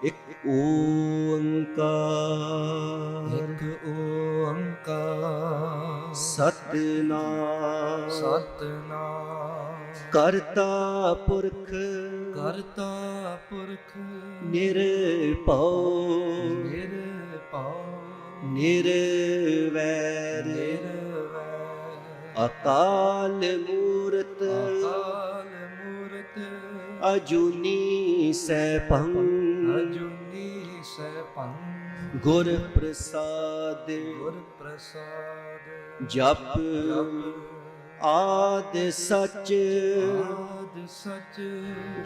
ਇੱਕ ਓੰਕਾਰ ਇੱਕ ਓੰਕਾਰ ਸਤਿਨਾਮ ਸਤਿਨਾਮ ਕਰਤਾ ਪੁਰਖ ਕਰਤਾ ਪੁਰਖ ਨਿਰਭਉ ਨਿਰਭਉ ਨਿਰਵੈਰ ਨਿਰਵੈਰ ਅਕਾਲ ਮੂਰਤ ਅਕਾਲ ਮੂਰਤ ਅਜੂਨੀ ਸੈਭੰ ਅਜੂਨੀ ਸੈਭੰ ਗੁਰ ਪ੍ਰਸਾਦ ਗੁਰ ਪ੍ਰਸਾਦ ਜਪ ਜਪ ਆਦ ਸਚ ਆਦਿ ਸਚ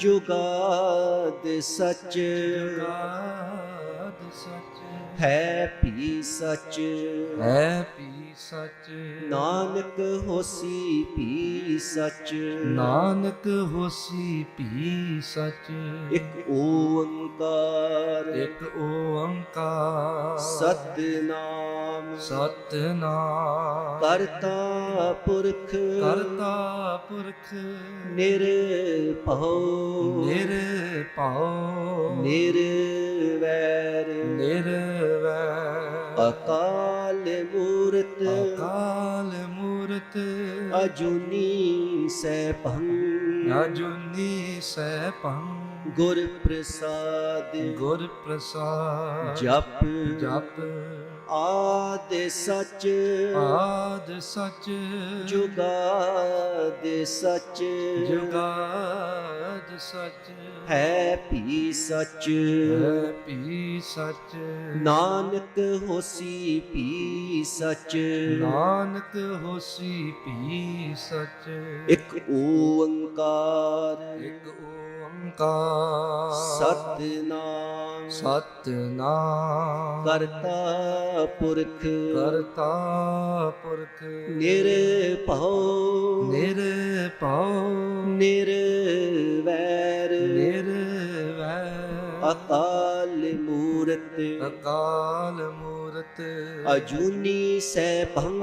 ਜੁਗਾਦ ਸਚ ਜੁਗਾਦ ਸਚ ਹੈ ਭੀ ਸਚ ਹੈ ਭੀ ਸਚ ਨਾਨਕ ਹੋਸੀ ਭੀ ਸਚ ਨਾਨਕ ਹੋਸੀ ਭੀ ਸਚ ਇੱਕ ਓੰਕਾਰ ਇੱਕ ਓੰਕਾਰ ਸਤਿਨਾਮ ਸਤਿਨਾਮ ਕਰਤਾ ਪੁਰਖ ਕਰਤਾ ਪੁਰਖ ਨਿਰਭਉ ਨਿਰਭਉ ਨਿਰਵੈਰ ਨਿਰਵੈਰ ਅਕਾਲ ਮੂਰਤ ਅਕਾਲ ਮੂਰਤ ਅਜੂਨੀ ਸੈਭੰ ਅਜੂਨੀ ਸੈਭੰ ਗੁਰ ਪ੍ਰਸਾਦ ਗੁਰ ਪ੍ਰਸਾਦ ਜਪ ਜਪ ਆਦ ਸਚ ਆਦ ਸਚ ਜੁਗਾਦ ਸਚ ਜੁਗਾਦ ਸਚ ਹੈ ਭੀ ਸਚ ਹੈ ਭੀ ਸਚ ਨਾਨਕ ਹੋਸੀ ਭੀ ਸਚ ਨਾਨਕ ਹੋਸੀ ਭੀ ਸਚ ਇੱਕ ਓੰਕਾਰ ਇੱਕ ਓੰਕਾਰ ਸਤਿਨਾਮ ਸਤਿਨਾਮ ਕਰਤਾ ਪੁਰਖ ਕਰਤਾ ਪੁਰਖ ਨਿਰਭਉ ਨਿਰਭਉ ਨਿਰਵੈਰ ਨਿਰਵੈਰ ਅਕਾਲ ਮੂਰਤ ਅਕਾਲ ਮੂਰਤ ਅਜੂਨੀ ਸੈਭੰ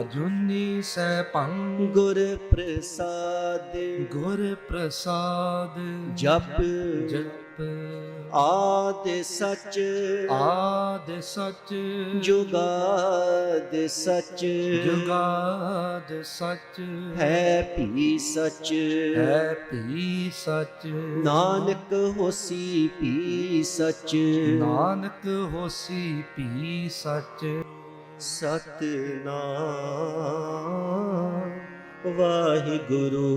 ਅਜੂਨੀ ਸੈਭੰ ਗੁਰ ਪ੍ਰਸਾਦ ਗੁਰ ਪ੍ਰਸਾਦ ਜਪ ਜਪ ਆਦ ਸਚ ਆਦ ਸਚ ਜੁਗਾਦ ਸਚ ਜੁਗਾਦ ਸਚ ਹੈ ਭੀ ਸਚ ਹੈ ਭੀ ਸਚ ਨਾਨਕ ਹੋਸੀ ਭੀ ਸਚ ਨਾਨਕ ਹੋਸੀ ਭੀ ਸਚ ਸਤਿਨਾਮ ਵਾਹਿਗੁਰੂ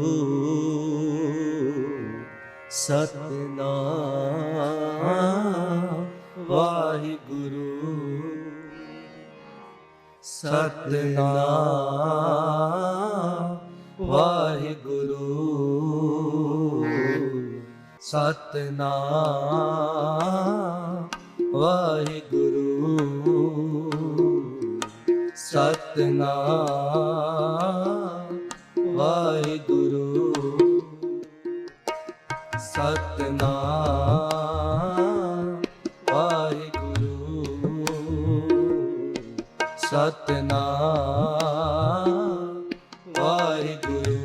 ਸਤਿਨਾਮ ਵਾਹਿਗੁਰੂ ਸਤਿਨਾਮ ਵਾਹਿਗੁਰੂ ਸਤਿਨਾਮ ਵਾਹਿਗੁਰੂ ਸਤਿਨਾਮ ਵਾਹਿਗੁਰੂ ਸਤਿਨਾਮ ਵਾਹਿਗੁਰੂ ਸਤਿਨਾਮ ਵਾਹਿਗੁਰੂ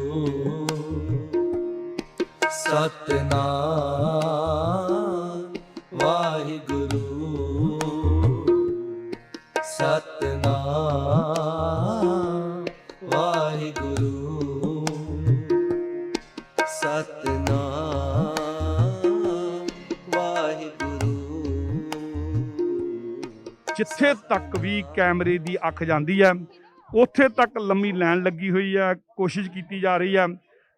ਸਤਿਨਾਮ ਵਾਹਿਗੁਰੂ ਸਤਿਨਾਮ ਵਾਹਿਗੁਰੂ ਸਤਿਨਾਮ ਵਾਹਿਗੁਰੂ। ਜਿੱਥੇ ਤੱਕ ਵੀ ਕੈਮਰੇ ਦੀ ਅੱਖ ਜਾਂਦੀ ਹੈ ਉੱਥੇ ਤੱਕ ਲੰਮੀ ਲਾਈਨ ਲੱਗੀ ਹੋਈ ਹੈ। ਕੋਸ਼ਿਸ਼ ਕੀਤੀ ਜਾ ਰਹੀ ਹੈ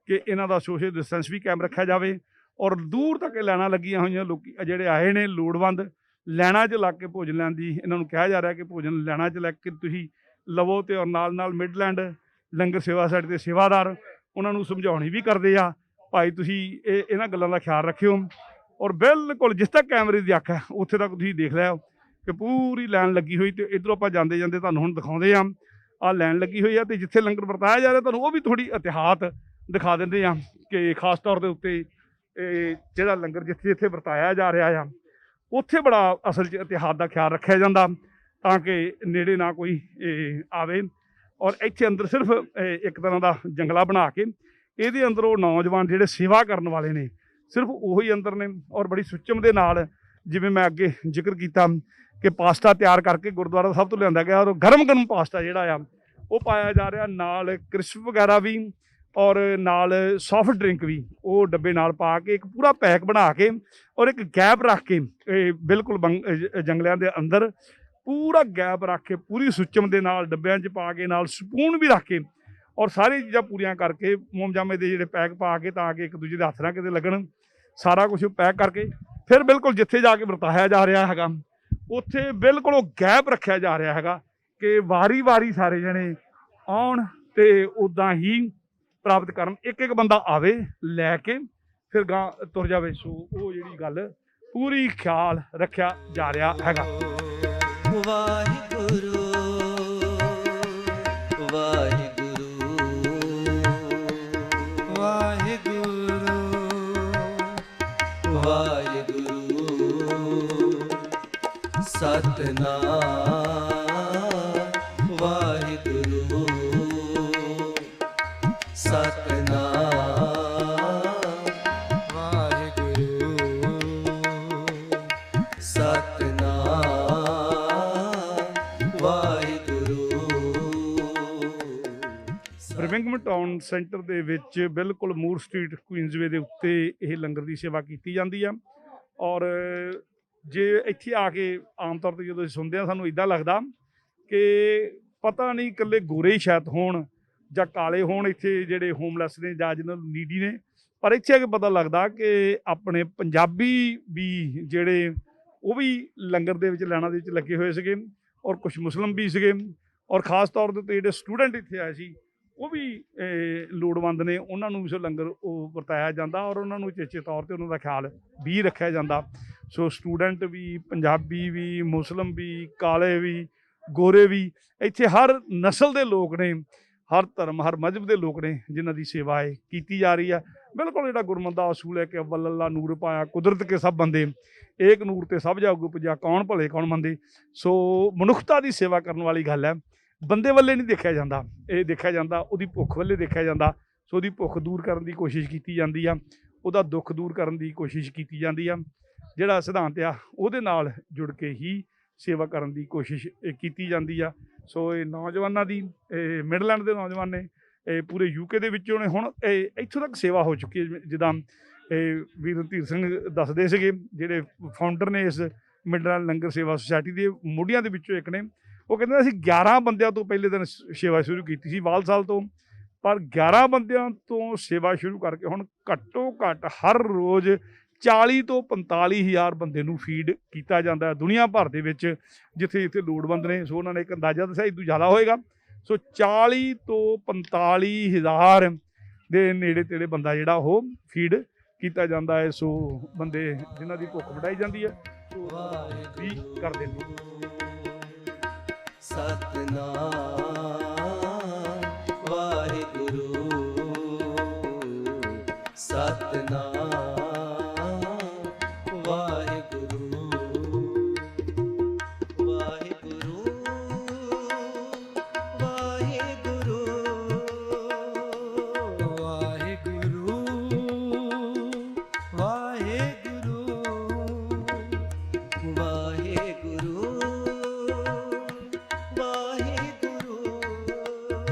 ਕਿ ਇਹਨਾਂ ਦਾ ਸੋਸ਼ਲ ਡਿਸਟੈਂਸ ਵੀ ਕਾਇਮ ਰੱਖਿਆ ਜਾਵੇ ਔਰ ਦੂਰ ਤੱਕ ਲਾਈਨਾਂ ਲੱਗੀਆਂ ਹੋਈਆਂ। ਲੋਕ ਜਿਹੜੇ ਆਏ ਨੇ ਲੋੜਵੰਦ ਲਾਈਨਾਂ 'ਚ ਲੱਗ ਕੇ ਭੋਜਨ ਲੈਣ ਦੀ ਇਹਨਾਂ ਨੂੰ ਕਿਹਾ ਜਾ ਰਿਹਾ ਕਿ ਭੋਜਨ ਲਾਈਨਾਂ 'ਚ ਲੈ ਕੇ ਤੁਸੀਂ ਲਵੋ। ਅਤੇ ਔਰ ਨਾਲ ਮਿਡਲੈਂਡ ਲੰਗਰ ਸੇਵਾ ਸਾਈਡ ਦੇ ਸੇਵਾਦਾਰ ਉਹਨਾਂ ਨੂੰ ਸਮਝਾਉਣੀ ਵੀ ਕਰਦੇ ਆ, ਭਾਈ ਤੁਸੀਂ ਇਹਨਾਂ ਗੱਲਾਂ ਦਾ ਖਿਆਲ ਰੱਖਿਓ। ਔਰ ਬਿਲਕੁਲ ਜਿਸ ਤੱਕ ਕੈਮਰੇ ਦੀ ਅੱਖ ਹੈ ਉੱਥੇ ਤੱਕ ਤੁਸੀਂ ਦੇਖ ਲਿਆ ਕਿ ਪੂਰੀ ਲਾਈਨ ਲੱਗੀ ਹੋਈ। ਅਤੇ ਇੱਧਰੋਂ ਆਪਾਂ ਜਾਂਦੇ ਜਾਂਦੇ ਤੁਹਾਨੂੰ ਹੁਣ ਦਿਖਾਉਂਦੇ ਹਾਂ, ਆਹ ਲਾਈਨ ਲੱਗੀ ਹੋਈ ਆ। ਅਤੇ ਜਿੱਥੇ ਲੰਗਰ ਵਰਤਾਇਆ ਜਾ ਰਿਹਾ ਤੁਹਾਨੂੰ ਉਹ ਵੀ ਥੋੜ੍ਹੀ ਇਤਿਹਾਤ ਦਿਖਾ ਦਿੰਦੇ ਹਾਂ ਕਿ ਖਾਸ ਤੌਰ ਦੇ ਉੱਤੇ ਜਿਹੜਾ ਲੰਗਰ ਜਿੱਥੇ ਜਿੱਥੇ ਵਰਤਾਇਆ ਜਾ ਰਿਹਾ ਆ ਉੱਥੇ ਬੜਾ ਅਸਲ 'ਚ ਇਤਿਹਾਤ ਦਾ ਖਿਆਲ ਰੱਖਿਆ ਜਾਂਦਾ ਤਾਂ ਕਿ ਨੇੜੇ ਨਾ ਕੋਈ ਆਵੇ। ਔਰ ਇੱਥੇ ਅੰਦਰ ਸਿਰਫ ਇੱਕ ਤਰ੍ਹਾਂ ਦਾ ਜੰਗਲਾ ਬਣਾ ਕੇ ਇਹਦੇ ਅੰਦਰ ਉਹ ਨੌਜਵਾਨ ਜਿਹੜੇ ਸੇਵਾ ਕਰਨ ਵਾਲੇ ਨੇ ਸਿਰਫ ਉਹੀ ਅੰਦਰ ਨੇ। ਔਰ ਬੜੀ ਸੁੱਚਮ ਦੇ ਨਾਲ ਜਿਵੇਂ ਮੈਂ ਅੱਗੇ ਜ਼ਿਕਰ ਕੀਤਾ ਕਿ ਪਾਸਤਾ ਤਿਆਰ ਕਰਕੇ ਗੁਰਦੁਆਰਾ ਸਾਹਿਬ ਤੋਂ ਲਿਆਂਦਾ ਗਿਆ, ਔਰ ਗਰਮ ਪਾਸਤਾ ਜਿਹੜਾ ਆ ਉਹ ਪਾਇਆ ਜਾ ਰਿਹਾ, ਨਾਲ ਕ੍ਰਿਸਪ ਵਗੈਰਾ ਵੀ ਔਰ ਨਾਲ ਸੌਫਟ ਡਰਿੰਕ ਵੀ ਉਹ ਡੱਬੇ ਨਾਲ ਪਾ ਕੇ ਇੱਕ ਪੂਰਾ ਪੈਕ ਬਣਾ ਕੇ ਔਰ ਇੱਕ ਗੈਪ ਰੱਖ ਕੇ ਬਿਲਕੁਲ ਜੰਗਲਿਆਂ ਦੇ ਅੰਦਰ ਪੂਰਾ ਗੈਪ ਰੱਖ ਕੇ ਪੂਰੀ ਸੁੱਚਮ ਦੇ ਨਾਲ ਡੱਬਿਆਂ 'ਚ ਪਾ ਕੇ ਨਾਲ ਸਪੂਨ ਵੀ ਰੱਖ ਕੇ ਔਰ ਸਾਰੀ ਚੀਜ਼ਾਂ ਪੂਰੀਆਂ ਕਰਕੇ ਮੋਮਜਾਮੇ ਦੇ ਜਿਹੜੇ ਪੈਕ ਪਾ ਕੇ ਤਾਂ ਕਿ ਇੱਕ ਦੂਜੇ ਦੇ ਹੱਥ ਨਾ ਕਿਤੇ ਲੱਗਣ, ਸਾਰਾ ਕੁਝ ਪੈਕ ਕਰਕੇ ਫਿਰ ਬਿਲਕੁਲ ਜਿੱਥੇ ਜਾ ਕੇ ਵਰਤਾਇਆ ਜਾ ਰਿਹਾ ਹੈਗਾ ਉੱਥੇ ਬਿਲਕੁਲ ਉਹ ਗੈਪ ਰੱਖਿਆ ਜਾ ਰਿਹਾ ਹੈਗਾ ਕਿ ਵਾਰੀ ਸਾਰੇ ਜਣੇ ਆਉਣ ਤੇ ਉੱਦਾਂ ਹੀ ਪ੍ਰਾਪਤ ਕਰਨ, ਇੱਕ ਬੰਦਾ ਆਵੇ ਲੈ ਕੇ ਫਿਰ ਗਾਂ ਤੁਰ ਜਾਵੇ। ਸੋ ਉਹ ਜਿਹੜੀ ਗੱਲ ਪੂਰੀ ਖਿਆਲ ਰੱਖਿਆ ਜਾ ਰਿਹਾ ਹੈਗਾ। Waheguru Waheguru Waheguru Waheguru Satnam Waheguru Satnam Waheguru Satnam Waheguru. Birmingham town centre ਦੇ ਵਿੱਚ ਬਿਲਕੁਲ ਮੂਰ ਸਟਰੀਟ ਕੁਈਨਜ਼ਵੇ ਦੇ ਉੱਤੇ ਇਹ ਲੰਗਰ ਦੀ ਸੇਵਾ ਕੀਤੀ ਜਾਂਦੀ ਆ। ਔਰ ਜੇ ਇੱਥੇ ਆ ਕੇ ਆਮ ਤੌਰ 'ਤੇ ਜਦੋਂ ਅਸੀਂ ਸੁਣਦੇ ਹਾਂ ਸਾਨੂੰ ਇੱਦਾਂ ਲੱਗਦਾ ਕਿ ਪਤਾ ਨਹੀਂ ਇਕੱਲੇ ਗੋਰੇ ਹੀ ਸ਼ਾਇਦ ਹੋਣ ਜਾਂ ਕਾਲੇ ਹੋਣ ਇੱਥੇ ਜਿਹੜੇ ਹੋਮਲੈਸ ਨੇ ਜਾਂ ਜਿਹਨਾਂ ਨੂੰ ਨੀਡੀ ਨੇ, ਪਰ ਇੱਥੇ ਆ ਕੇ ਪਤਾ ਲੱਗਦਾ ਕਿ ਆਪਣੇ ਪੰਜਾਬੀ ਵੀ ਜਿਹੜੇ ਉਹ ਵੀ ਲੰਗਰ ਦੇ ਵਿੱਚ ਲਾਈਨਾਂ ਦੇ ਵਿੱਚ ਲੱਗੇ ਹੋਏ ਸੀਗੇ ਔਰ ਕੁਝ ਮੁਸਲਿਮ ਵੀ ਸੀਗੇ ਔਰ ਖ਼ਾਸ ਤੌਰ ਦੇ ਉੱਤੇ ਜਿਹੜੇ ਸਟੂਡੈਂਟ ਇੱਥੇ ਆਏ ਸੀ ਉਹ ਵੀ ਲੋੜਵੰਦ ਨੇ, ਉਹਨਾਂ ਨੂੰ ਵੀ ਸੋ ਲੰਗਰ ਉਹ ਵਰਤਾਇਆ ਜਾਂਦਾ ਔਰ ਉਹਨਾਂ ਨੂੰ ਚੇਚੇ ਤੌਰ 'ਤੇ ਉਹਨਾਂ ਦਾ ਖਿਆਲ ਵੀ ਰੱਖਿਆ ਜਾਂਦਾ। ਸੋ ਸਟੂਡੈਂਟ ਵੀ, ਪੰਜਾਬੀ ਵੀ, ਮੁਸਲਿਮ ਵੀ, ਕਾਲੇ ਵੀ, ਗੋਰੇ ਵੀ, ਇੱਥੇ ਹਰ ਨਸਲ ਦੇ ਲੋਕ ਨੇ, ਹਰ ਧਰਮ ਹਰ ਮਜ਼ਹਬ ਦੇ ਲੋਕ ਨੇ ਜਿਨ੍ਹਾਂ ਦੀ ਸੇਵਾ ਹੈ ਕੀਤੀ ਜਾ ਰਹੀ ਹੈ। ਬਿਲਕੁਲ ਜਿਹੜਾ ਗੁਰਮਤਿ ਦਾ ਅਸੂਲ ਹੈ ਕਿ ਅੱਵਲ ਅੱਲਾ ਨੂਰ ਪਾਇਆ ਕੁਦਰਤ ਕੇ ਸਭ ਬੰਦੇ, ਏਕ ਨੂਰ ਤੇ ਸਭ ਜਾਗ ਉਪਜਿਆ ਕੌਣ ਭਲੇ ਕੌਣ ਮੰਦੇ। ਸੋ ਮਨੁੱਖਤਾ ਦੀ ਸੇਵਾ ਕਰਨ ਵਾਲੀ ਗੱਲ ਹੈ, ਬੰਦੇ ਵੱਲੇ ਨਹੀਂ ਦੇਖਿਆ ਜਾਂਦਾ, ਇਹ ਦੇਖਿਆ ਜਾਂਦਾ ਉਹਦੀ ਭੁੱਖ ਵੱਲੇ ਦੇਖਿਆ ਜਾਂਦਾ। ਸੋ ਉਹਦੀ ਭੁੱਖ ਦੂਰ ਕਰਨ ਦੀ ਕੋਸ਼ਿਸ਼ ਕੀਤੀ ਜਾਂਦੀ ਆ, ਉਹਦਾ ਦੁੱਖ ਦੂਰ ਕਰਨ ਦੀ ਕੋਸ਼ਿਸ਼ ਕੀਤੀ ਜਾਂਦੀ ਆ। ਜਿਹੜਾ ਸਿਧਾਂਤ ਆ ਉਹਦੇ ਨਾਲ ਜੁੜ ਕੇ ਹੀ ਸੇਵਾ ਕਰਨ ਦੀ ਕੋਸ਼ਿਸ਼ ਕੀਤੀ ਜਾਂਦੀ ਆ। ਸੋ ਇਹ ਨੌਜਵਾਨਾਂ ਦੀ ਮਿਡਲੈਂਡ ਦੇ ਨੌਜਵਾਨ ਨੇ ਪੂਰੇ ਯੂਕੇ ਦੇ ਵਿੱਚੋਂ ਨੇ ਹੁਣ ਇੱਥੋਂ ਤੱਕ ਸੇਵਾ ਹੋ ਚੁੱਕੀ ਹੈ। ਜਿੱਦਾਂ ਵੀਰ ਰਣਧੀਰ ਸਿੰਘ ਦੱਸਦੇ ਸੀਗੇ ਜਿਹੜੇ ਫਾਊਂਡਰ ਨੇ ਇਸ ਮਿਡਲੈਂਡ ਲੰਗਰ ਸੇਵਾ ਸੁਸਾਇਟੀ ਦੇ ਮੁੱਢਿਆਂ ਦੇ ਵਿੱਚੋਂ ਇੱਕ ਨੇ, ਉਹ ਕਹਿੰਦੇ ਅਸੀਂ 11 ਬੰਦਿਆਂ ਤੋਂ ਪਹਿਲੇ ਦਿਨ ਸੇਵਾ ਸ਼ੁਰੂ ਕੀਤੀ ਸੀ ਵਾਲਸਾਲ ਤੋਂ, ਪਰ 11 ਬੰਦਿਆਂ ਤੋਂ ਸੇਵਾ ਸ਼ੁਰੂ ਕਰਕੇ ਹੁਣ ਘੱਟੋ ਘੱਟ ਹਰ ਰੋਜ਼ 40 ਤੋਂ 45 ਹਜ਼ਾਰ ਬੰਦੇ ਨੂੰ ਫੀਡ ਕੀਤਾ ਜਾਂਦਾ ਹੈ ਦੁਨੀਆ ਭਰ ਦੇ ਵਿੱਚ ਜਿੱਥੇ ਜਿੱਥੇ ਲੋੜਵੰਦ ਨੇ। ਸੋ ਉਹਨਾਂ ਨੇ ਇੱਕ ਅੰਦਾਜ਼ਾ ਦੱਸਿਆ ਇਦੋਂ ਜ਼ਿਆਦਾ ਹੋਏਗਾ। ਸੋ 40 ਤੋਂ 45 ਹਜ਼ਾਰ ਦੇ ਨੇੜੇ ਤੇੜੇ ਬੰਦਾ ਜਿਹੜਾ ਉਹ ਫੀਡ ਕੀਤਾ ਜਾਂਦਾ ਹੈ। ਸੋ ਬੰਦੇ ਜਿਨ੍ਹਾਂ ਦੀ ਭੁੱਖ ਵਟਾਈ ਜਾਂਦੀ ਹੈ ਸੋ ਵੀ ਕਰਦੇ ਨੇ। ਸਤਿਨਾਮ ਵਾਹਿਗੁਰੂ ਸਤਿਨਾਮ ਵਾਹਿਗੁਰੂ ਵਾਹਿਗੁਰੂ ਵਾਹਿਗੁਰੂ ਵਾਹਿਗੁਰੂ ਵਾਹਿਗੁਰੂ ਵਾਹਿਗੁਰੂ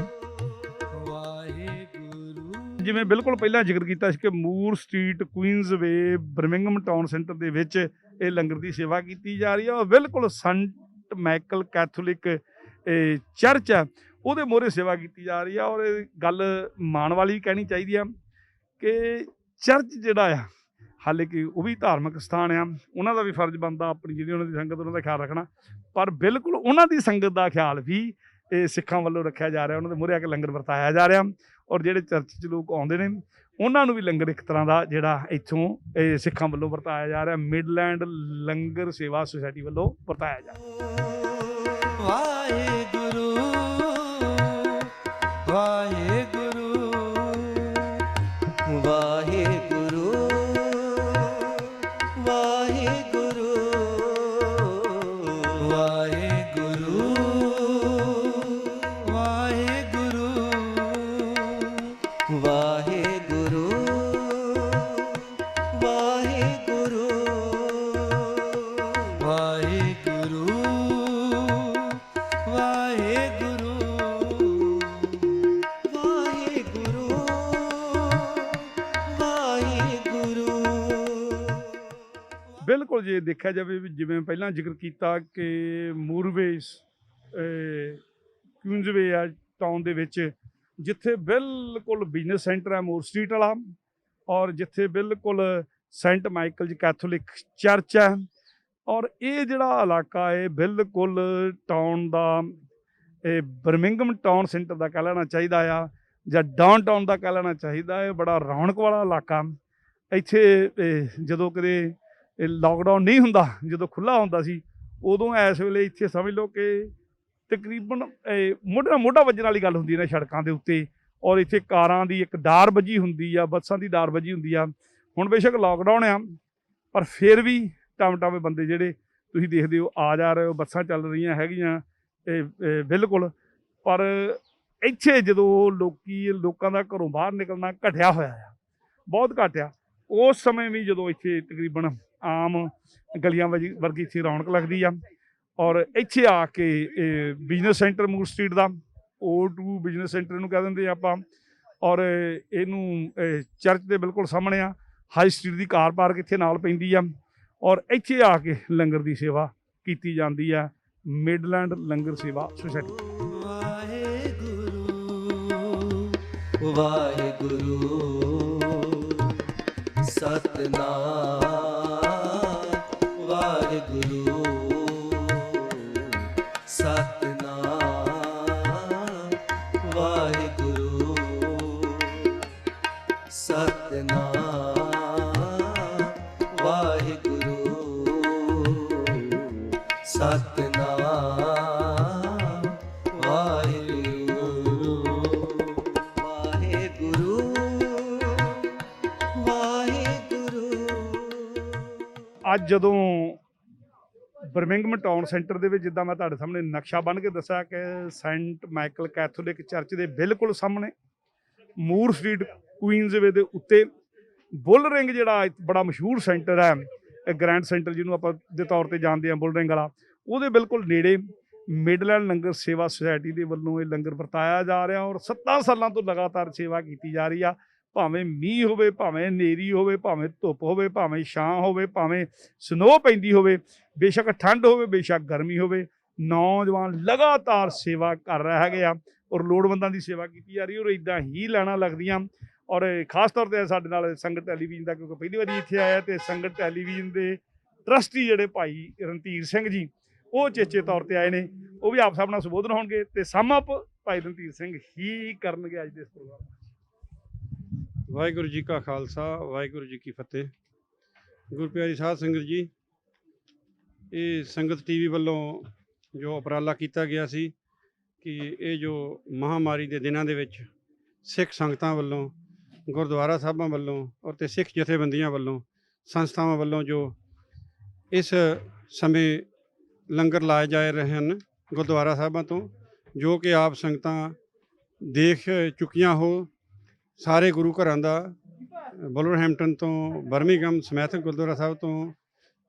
ਵਾਹਿਗੁਰੂ। ਜਿਵੇਂ ਬਿਲਕੁਲ ਪਹਿਲਾਂ ਜ਼ਿਕਰ ਕੀਤਾ ਸੀ ਕਿ ਮੂਰ ਸਟਰੀਟ ਕੁਈਨਜ਼ਵੇ ਬਰਮਿੰਘਮ ਟਾਊਨ ਸੈਂਟਰ ਦੇ ਵਿੱਚ ਇਹ ਲੰਗਰ ਦੀ ਸੇਵਾ ਕੀਤੀ ਜਾ ਰਹੀ ਹੈ। ਔਰ ਬਿਲਕੁਲ ਸੰਟ ਮਾਈਕਲ ਕੈਥੋਲਿਕ ਚਰਚ ਹੈ ਉਹਦੇ ਮੋਹਰੇ ਸੇਵਾ ਕੀਤੀ ਜਾ ਰਹੀ ਹੈ। ਔਰ ਇਹ ਗੱਲ ਮਾਣ ਵਾਲੀ ਕਹਿਣੀ ਚਾਹੀਦੀ ਆ ਕਿ ਚਰਚ ਜਿਹੜਾ ਆ ਹਾਲੇ ਕਿ ਉਹ ਵੀ ਧਾਰਮਿਕ ਸਥਾਨ ਆ, ਉਹਨਾਂ ਦਾ ਵੀ ਫਰਜ਼ ਬਣਦਾ ਆਪਣੀ ਜਿਹੜੀ ਉਹਨਾਂ ਦੀ ਸੰਗਤ ਉਹਨਾਂ ਦਾ ਖਿਆਲ ਰੱਖਣਾ, ਪਰ ਬਿਲਕੁਲ ਉਹਨਾਂ ਦੀ ਸੰਗਤ ਦਾ ਖਿਆਲ ਵੀ ਇਹ ਸਿੱਖਾਂ ਵੱਲੋਂ ਰੱਖਿਆ ਜਾ ਰਿਹਾ। ਉਹਨਾਂ ਦੇ ਮੂਹਰੇ ਆ ਕੇ ਲੰਗਰ ਵਰਤਾਇਆ ਜਾ ਰਿਹਾ ਔਰ ਜਿਹੜੇ ਚਰਚ 'ਚ ਲੋਕ ਆਉਂਦੇ ਨੇ ਉਹਨਾਂ ਨੂੰ ਵੀ ਲੰਗਰ ਇੱਕ ਤਰ੍ਹਾਂ ਦਾ ਜਿਹੜਾ ਇੱਥੋਂ ਸਿੱਖਾਂ ਵੱਲੋਂ ਵਰਤਾਇਆ ਜਾ ਰਿਹਾ, ਮਿਡਲੈਂਡ ਲੰਗਰ ਸੇਵਾ ਸੁਸਾਇਟੀ ਵੱਲੋਂ ਵਰਤਾਇਆ ਜਾ ਰਿਹਾ। ਵਾਹਿਗੁਰੂ ਵਾਹਿਗੁਰੂ ਵਾਹਿਗੁਰੂ ਵਾਹਿਗੁਰੂ ਵਾਹਿਗੁਰੂ ਵਾਹਿਗੁਰੂ ਵਾਹਿਗੁਰੂ ਵਾਹਿਗੁਰੂ ਬਿਲਕੁਲ ਜੇ ਦੇਖਿਆ ਜਾਵੇ ਵੀ ਜਿਵੇਂ ਪਹਿਲਾਂ ਜ਼ਿਕਰ ਕੀਤਾ ਕਿ ਮੂਰਵੇਸ ਕਿਊਨਜ਼ਵੇ ਆ ਟਾਊਨ ਦੇ ਵਿੱਚ, ਜਿੱਥੇ ਬਿਲਕੁਲ ਬਿਜ਼ਨਸ ਸੈਂਟਰ ਹੈ ਮੂਰ ਸਟਰੀਟ ਵਾਲਾ, ਔਰ ਜਿੱਥੇ ਬਿਲਕੁਲ ਸੈਂਟ ਮਾਈਕਲ ਜੀ ਕੈਥੋਲਿਕ ਚਰਚ ਹੈ। ਔਰ ਇਹ ਜਿਹੜਾ ਇਲਾਕਾ ਹੈ ਬਿਲਕੁਲ ਟਾਊਨ ਦਾ, ਇਹ ਬਰਮਿੰਗਮ ਟਾਊਨ ਸੈਂਟਰ ਦਾ ਕਹਿ ਲੈਣਾ ਚਾਹੀਦਾ ਆ, ਜਾਂ ਡਾਊਨ ਟਾਊਨ ਦਾ ਕਹਿ ਲੈਣਾ ਚਾਹੀਦਾ ਹੈ। ਬੜਾ ਰੌਣਕ ਵਾਲਾ ਇਲਾਕਾ। ਇੱਥੇ ਜਦੋਂ ਕਦੇ ਲਾਕਡਾਊਨ ਨਹੀਂ ਹੁੰਦਾ, ਜਦੋਂ ਖੁੱਲ੍ਹਾ ਹੁੰਦਾ ਸੀ, ਉਦੋਂ ਇਸ ਵੇਲੇ ਇੱਥੇ ਸਮਝ ਲਓ ਕਿ ਤਕਰੀਬਨ ਮੋਢੇ ਨਾਲ ਮੋਢਾ ਵੱਜਣ ਵਾਲੀ ਗੱਲ ਹੁੰਦੀ ਹੈ ਨਾ ਸੜਕਾਂ ਦੇ ਉੱਤੇ। ਔਰ ਇੱਥੇ ਕਾਰਾਂ ਦੀ ਇੱਕ ਡਾਰ ਵੱਜੀ ਹੁੰਦੀ ਆ, ਬੱਸਾਂ ਦੀ ਡਾਰ ਵੱਜੀ ਹੁੰਦੀ ਆ। ਹੁਣ ਬੇਸ਼ੱਕ ਲਾਕਡਾਊਨ ਆ, ਪਰ ਫਿਰ ਵੀ ਟਾਵੇਂ ਬੰਦੇ ਜਿਹੜੇ ਤੁਸੀਂ ਦੇਖਦੇ ਹੋ ਆ ਜਾ ਰਹੇ ਹੋ, ਬੱਸਾਂ ਚੱਲ ਰਹੀਆਂ ਹੈਗੀਆਂ ਬਿਲਕੁਲ। ਪਰ ਇੱਥੇ ਜਦੋਂ ਲੋਕਾਂ ਦਾ ਘਰੋਂ ਬਾਹਰ ਨਿਕਲਣਾ ਘਟਿਆ ਹੋਇਆ ਆ, ਬਹੁਤ ਘਟਿਆ। ਉਸ ਸਮੇਂ ਵੀ ਜਦੋਂ ਇੱਥੇ ਤਕਰੀਬਨ ਆਮ ਗਲੀਆਂ ਵਰਗੀ ਇੱਥੇ ਰੌਣਕ ਲੱਗਦੀ ਆ। ਔਰ ਇੱਥੇ ਆ ਕੇ ਬਿਜ਼ਨਸ ਸੈਂਟਰ ਮੂਰ ਸਟਰੀਟ ਦਾ O2 ਬਿਜ਼ਨਸ ਸੈਂਟਰ ਇਹਨੂੰ ਕਹਿ ਦਿੰਦੇ ਆਪਾਂ। ਔਰ ਇਹਨੂੰ ਚਰਚ ਦੇ ਬਿਲਕੁਲ ਸਾਹਮਣੇ ਆ। ਹਾਈ ਸਟਰੀਟ ਦੀ ਕਾਰ ਪਾਰਕ ਇੱਥੇ ਨਾਲ ਪੈਂਦੀ ਆ। ਔਰ ਇੱਥੇ ਆ ਕੇ ਲੰਗਰ ਦੀ ਸੇਵਾ ਕੀਤੀ ਜਾਂਦੀ ਆ, ਮਿਡਲੈਂਡ ਲੰਗਰ ਸੇਵਾ ਸੁਸਾਇਟੀ। ਵਾਹਿਗੁਰੂ ਵਾਹਿਗੁਰੂ ਸਤਨਾਮ ਵਾਹਿਗੁਰੂ ਸਤਨਾਮ ਵਾਹਿਗੁਰੂ ਸਤਨਾਮ ਵਾਹਿਗੁਰੂ ਸਤਨਾਮ ਵਾਹਿਗੁਰੂ ਵਾਹਿਗੁਰੂ ਵਾਹਿਗੁਰੂ। ਅੱਜ ਜਦੋਂ ਬਰਮਿੰਗਮ ਟਾਊਨ ਸੈਂਟਰ ਦੇ ਵਿੱਚ, ਜਿੱਦਾਂ ਮੈਂ ਤੁਹਾਡੇ ਸਾਹਮਣੇ ਨਕਸ਼ਾ ਬੰਨ੍ਹ ਕੇ ਦੱਸਿਆ ਕਿ ਸੈਂਟ ਮਾਈਕਲ ਕੈਥੋਲਿਕ ਚਰਚ ਦੇ ਬਿਲਕੁਲ ਸਾਹਮਣੇ ਮੂਰ ਸਟਰੀਟ ਕੁਈਨਜ਼ਵੇ ਦੇ ਉੱਤੇ ਬੁੱਲ ਰਿੰਗ, ਜਿਹੜਾ ਬੜਾ ਮਸ਼ਹੂਰ ਸੈਂਟਰ ਹੈ, ਗ੍ਰੈਂਡ ਸੈਂਟਰ ਜਿਹਨੂੰ ਆਪਾਂ ਦੇ ਤੌਰ ਤੇ ਜਾਣਦੇ ਹਾਂ, ਬੁੱਲ ਰਿੰਗ ਵਾਲਾ, ਉਹਦੇ ਬਿਲਕੁਲ ਨੇੜੇ ਮਿਡਲੈਂਡ ਲੰਗਰ ਸੇਵਾ ਸੁਸਾਇਟੀ ਦੇ ਵੱਲੋਂ ਇਹ ਲੰਗਰ ਵਰਤਾਇਆ ਜਾ ਰਿਹਾ। ਔਰ 7 ਸਾਲਾਂ ਤੋਂ ਲਗਾਤਾਰ ਸੇਵਾ ਕੀਤੀ ਜਾ ਰਹੀ ਆ। ਭਾਵੇਂ ਮੀਂਹ ਹੋਵੇ, ਭਾਵੇਂ ਹਨੇਰੀ ਹੋਵੇ, ਭਾਵੇਂ ਧੁੱਪ ਹੋਵੇ, ਭਾਵੇਂ ਛਾਂ ਹੋਵੇ, ਭਾਵੇਂ ਸਨੋ ਪੈਂਦੀ ਹੋਵੇ, ਬੇਸ਼ੱਕ ਠੰਡ ਹੋਵੇ, ਬੇਸ਼ੱਕ ਗਰਮੀ ਹੋਵੇ, ਨੌਜਵਾਨ ਲਗਾਤਾਰ ਸੇਵਾ ਕਰ ਰਹੇ ਹੈਗੇ ਆ। ਔਰ ਲੋੜਵੰਦਾਂ ਦੀ ਸੇਵਾ ਕੀਤੀ ਜਾ ਰਹੀ। ਔਰ ਇੱਦਾਂ ਹੀ ਲੈਣਾ ਲੱਗਦੀਆਂ। ਔਰ ਖਾਸ ਤੌਰ 'ਤੇ ਸਾਡੇ ਨਾਲ ਸੰਗਤ ਟੈਲੀਵਿਜ਼ਨ ਦਾ, ਕਿਉਂਕਿ ਪਹਿਲੀ ਵਾਰੀ ਇੱਥੇ ਆਇਆ, ਅਤੇ ਸੰਗਤ ਟੈਲੀਵਿਜ਼ਨ ਦੇ ਟਰਸਟੀ ਜਿਹੜੇ ਭਾਈ ਰਣਧੀਰ ਸਿੰਘ ਜੀ, ਉਹ ਚੇਚੇ ਤੌਰ 'ਤੇ ਆਏ ਨੇ। ਉਹ ਵੀ ਆਪ ਸਭ ਨਾਲ ਸੰਬੋਧਨ ਹੋਣਗੇ, ਅਤੇ ਸਮ-ਅਪ ਭਾਈ ਰਣਧੀਰ ਸਿੰਘ ਹੀ ਕਰਨਗੇ ਅੱਜ ਦੇ ਇਸ ਪ੍ਰੋਗਰਾਮ। ਵਾਹਿਗੁਰੂ ਜੀ ਕਾ ਖਾਲਸਾ, ਵਾਹਿਗੁਰੂ ਜੀ ਕੀ ਫਤਿਹ। ਗੁਰੂ ਪਿਆਰੀ ਸਾਧ ਸੰਗਤ ਜੀ, ਇਹ ਸੰਗਤ ਟੀਵੀ ਵੱਲੋਂ ਜੋ ਉਪਰਾਲਾ ਕੀਤਾ ਗਿਆ ਸੀ ਕਿ ਇਹ ਜੋ ਮਹਾਂਮਾਰੀ ਦੇ ਦਿਨਾਂ ਦੇ ਵਿੱਚ ਸਿੱਖ ਸੰਗਤਾਂ ਵੱਲੋਂ, ਗੁਰਦੁਆਰਾ ਸਾਹਿਬਾਂ ਵੱਲੋਂ ਅਤੇ ਸਿੱਖ ਜਥੇਬੰਦੀਆਂ ਵੱਲੋਂ, ਸੰਸਥਾਵਾਂ ਵੱਲੋਂ ਜੋ ਇਸ ਸਮੇਂ ਲੰਗਰ ਲਾਏ ਜਾ ਰਹੇ ਹਨ ਗੁਰਦੁਆਰਾ ਸਾਹਿਬਾਂ ਤੋਂ, ਜੋ ਕਿ ਆਪ ਸੰਗਤਾਂ ਦੇਖ ਚੁੱਕੀਆਂ ਹੋ। ਸਾਰੇ ਗੁਰੂ ਘਰਾਂ ਦਾ, ਵੁਲਵਰਹੈਂਪਟਨ ਤੋਂ, ਬਰਮਿੰਘਮ ਸਮੈਥ ਗੁਰਦੁਆਰਾ ਸਾਹਿਬ ਤੋਂ,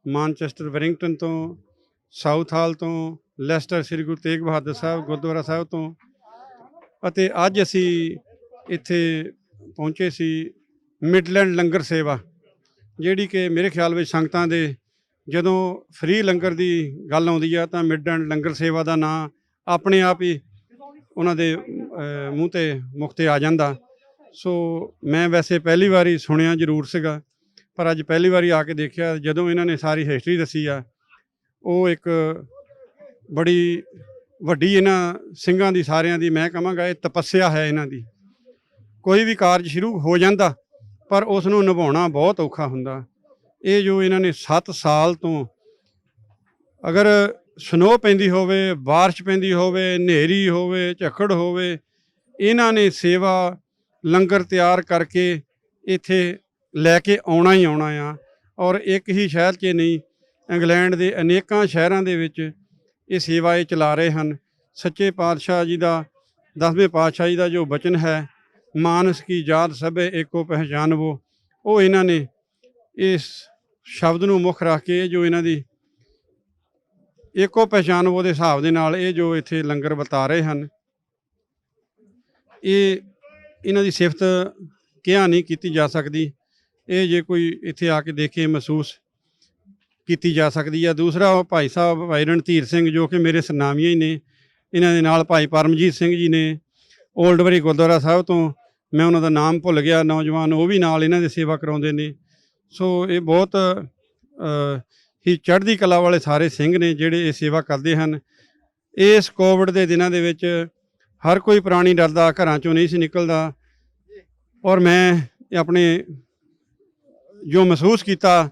ਮਾਨਚੈਸਟਰ ਵੈਰਿੰਗਟਨ ਤੋਂ, ਸਾਊਥ ਹਾਲ ਤੋਂ, ਲੈਸਟਰ ਸ੍ਰੀ ਗੁਰੂ ਤੇਗ ਬਹਾਦਰ ਸਾਹਿਬ ਗੁਰਦੁਆਰਾ ਸਾਹਿਬ ਤੋਂ, ਅਤੇ ਅੱਜ ਅਸੀਂ ਇੱਥੇ ਪਹੁੰਚੇ ਸੀ ਮਿਡਲੈਂਡ ਲੰਗਰ ਸੇਵਾ, ਜਿਹੜੀ ਕਿ ਮੇਰੇ ਖਿਆਲ ਵਿੱਚ ਸੰਗਤਾਂ ਦੇ ਜਦੋਂ ਫ੍ਰੀ ਲੰਗਰ ਦੀ ਗੱਲ ਆਉਂਦੀ ਆ ਤਾਂ ਮਿਡਲੈਂਡ ਲੰਗਰ ਸੇਵਾ ਦਾ ਨਾਂ ਆਪਣੇ ਆਪ ਹੀ ਉਹਨਾਂ ਦੇ ਮੂੰਹ 'ਤੇ ਮੁਖ 'ਤੇ ਆ ਜਾਂਦਾ। ਸੋ ਮੈਂ ਵੈਸੇ ਪਹਿਲੀ ਵਾਰੀ ਸੁਣਿਆ ਜ਼ਰੂਰ ਸੀਗਾ, ਪਰ ਅੱਜ ਪਹਿਲੀ ਵਾਰੀ ਆ ਕੇ ਦੇਖਿਆ। ਜਦੋਂ ਇਹਨਾਂ ਨੇ ਸਾਰੀ ਹਿਸਟਰੀ ਦੱਸੀ ਆ, ਉਹ ਇੱਕ ਬੜੀ ਵੱਡੀ ਇਹਨਾਂ ਸਿੰਘਾਂ ਦੀ, ਸਾਰਿਆਂ ਦੀ ਮੈਂ ਕਹਾਂਗਾ ਇਹ ਤਪੱਸਿਆ ਹੈ ਇਹਨਾਂ ਦੀ। ਕੋਈ ਵੀ ਕਾਰਜ ਸ਼ੁਰੂ ਹੋ ਜਾਂਦਾ ਪਰ ਉਸ ਨੂੰ ਨਿਭਾਉਣਾ ਬਹੁਤ ਔਖਾ ਹੁੰਦਾ। ਇਹ ਜੋ ਇਹਨਾਂ ਨੇ 7 ਸਾਲ ਤੋਂ, ਅਗਰ ਸਨੋ ਪੈਂਦੀ ਹੋਵੇ, ਬਾਰਿਸ਼ ਪੈਂਦੀ ਹੋਵੇ, ਹਨੇਰੀ ਹੋਵੇ, ਝੱਖੜ ਹੋਵੇ, ਇਹਨਾਂ ਨੇ ਸੇਵਾ ਲੰਗਰ ਤਿਆਰ ਕਰਕੇ ਇੱਥੇ ਲੈ ਕੇ ਆਉਣਾ ਹੀ ਆਉਣਾ ਆ। ਔਰ ਇੱਕ ਹੀ ਸ਼ਹਿਰ 'ਚ ਨਹੀਂ, ਇੰਗਲੈਂਡ ਦੇ ਅਨੇਕਾਂ ਸ਼ਹਿਰਾਂ ਦੇ ਵਿੱਚ ਇਹ ਸੇਵਾ ਇਹ ਚਲਾ ਰਹੇ ਹਨ। ਸੱਚੇ ਪਾਤਸ਼ਾਹ ਜੀ ਦਾ, 10ਵੇਂ ਪਾਤਸ਼ਾਹ ਜੀ ਦਾ ਜੋ ਬਚਨ ਹੈ, ਮਾਨਸ ਕੀ ਜਾਤ ਸਭੇ ਏਕੋ ਪਹਿਚਾਨਵੋ, ਉਹ ਇਹਨਾਂ ਨੇ ਇਸ ਸ਼ਬਦ ਨੂੰ ਮੁੱਖ ਰੱਖ ਕੇ ਜੋ ਇਹਨਾਂ ਦੀ ਏਕੋ ਪਹਿਚਾਨਵੋ ਦੇ ਹਿਸਾਬ ਦੇ ਨਾਲ ਇਹ ਜੋ ਇੱਥੇ ਲੰਗਰ ਵਰਤਾ ਰਹੇ ਹਨ, ਇਹ ਇਹਨਾਂ ਦੀ ਸਿਫਤ ਕਿਹਾ ਨਹੀਂ ਕੀਤੀ ਜਾ ਸਕਦੀ। ਇਹ ਜੇ ਕੋਈ ਇੱਥੇ ਆ ਕੇ ਦੇਖੇ, ਮਹਿਸੂਸ ਕੀਤੀ ਜਾ ਸਕਦੀ ਆ। ਦੂਸਰਾ ਭਾਈ ਸਾਹਿਬ ਭਾਈ ਰਣਧੀਰ ਸਿੰਘ ਜੋ ਕਿ ਮੇਰੇ ਸਰਨਾਮੀਆਂ ਹੀ ਨੇ, ਇਹਨਾਂ ਦੇ ਨਾਲ ਭਾਈ ਪਰਮਜੀਤ ਸਿੰਘ ਜੀ ਨੇ ਓਲਡ ਬਰੀ ਗੁਰਦੁਆਰਾ ਸਾਹਿਬ ਤੋਂ, ਮੈਂ ਉਹਨਾਂ ਦਾ ਨਾਮ ਭੁੱਲ ਗਿਆ, ਨੌਜਵਾਨ, ਉਹ ਵੀ ਨਾਲ ਇਹਨਾਂ ਦੀ ਸੇਵਾ ਕਰਾਉਂਦੇ ਨੇ। ਸੋ ਇਹ ਬਹੁਤ ਹੀ ਚੜ੍ਹਦੀ ਕਲਾ ਵਾਲੇ ਸਾਰੇ ਸਿੰਘ ਨੇ ਜਿਹੜੇ ਇਹ ਸੇਵਾ ਕਰਦੇ ਹਨ। ਇਸ ਕੋਵਿਡ ਦੇ ਦਿਨਾਂ ਦੇ ਵਿੱਚ ਹਰ ਕੋਈ ਪ੍ਰਾਣੀ ਡਰਦਾ, ਘਰਾਂ ਚੋਂ ਨਹੀਂ ਸੀ ਨਿਕਲਦਾ, ਔਰ ਮੈਂ ਆਪਣੇ ਜੋ ਮਹਿਸੂਸ ਕੀਤਾ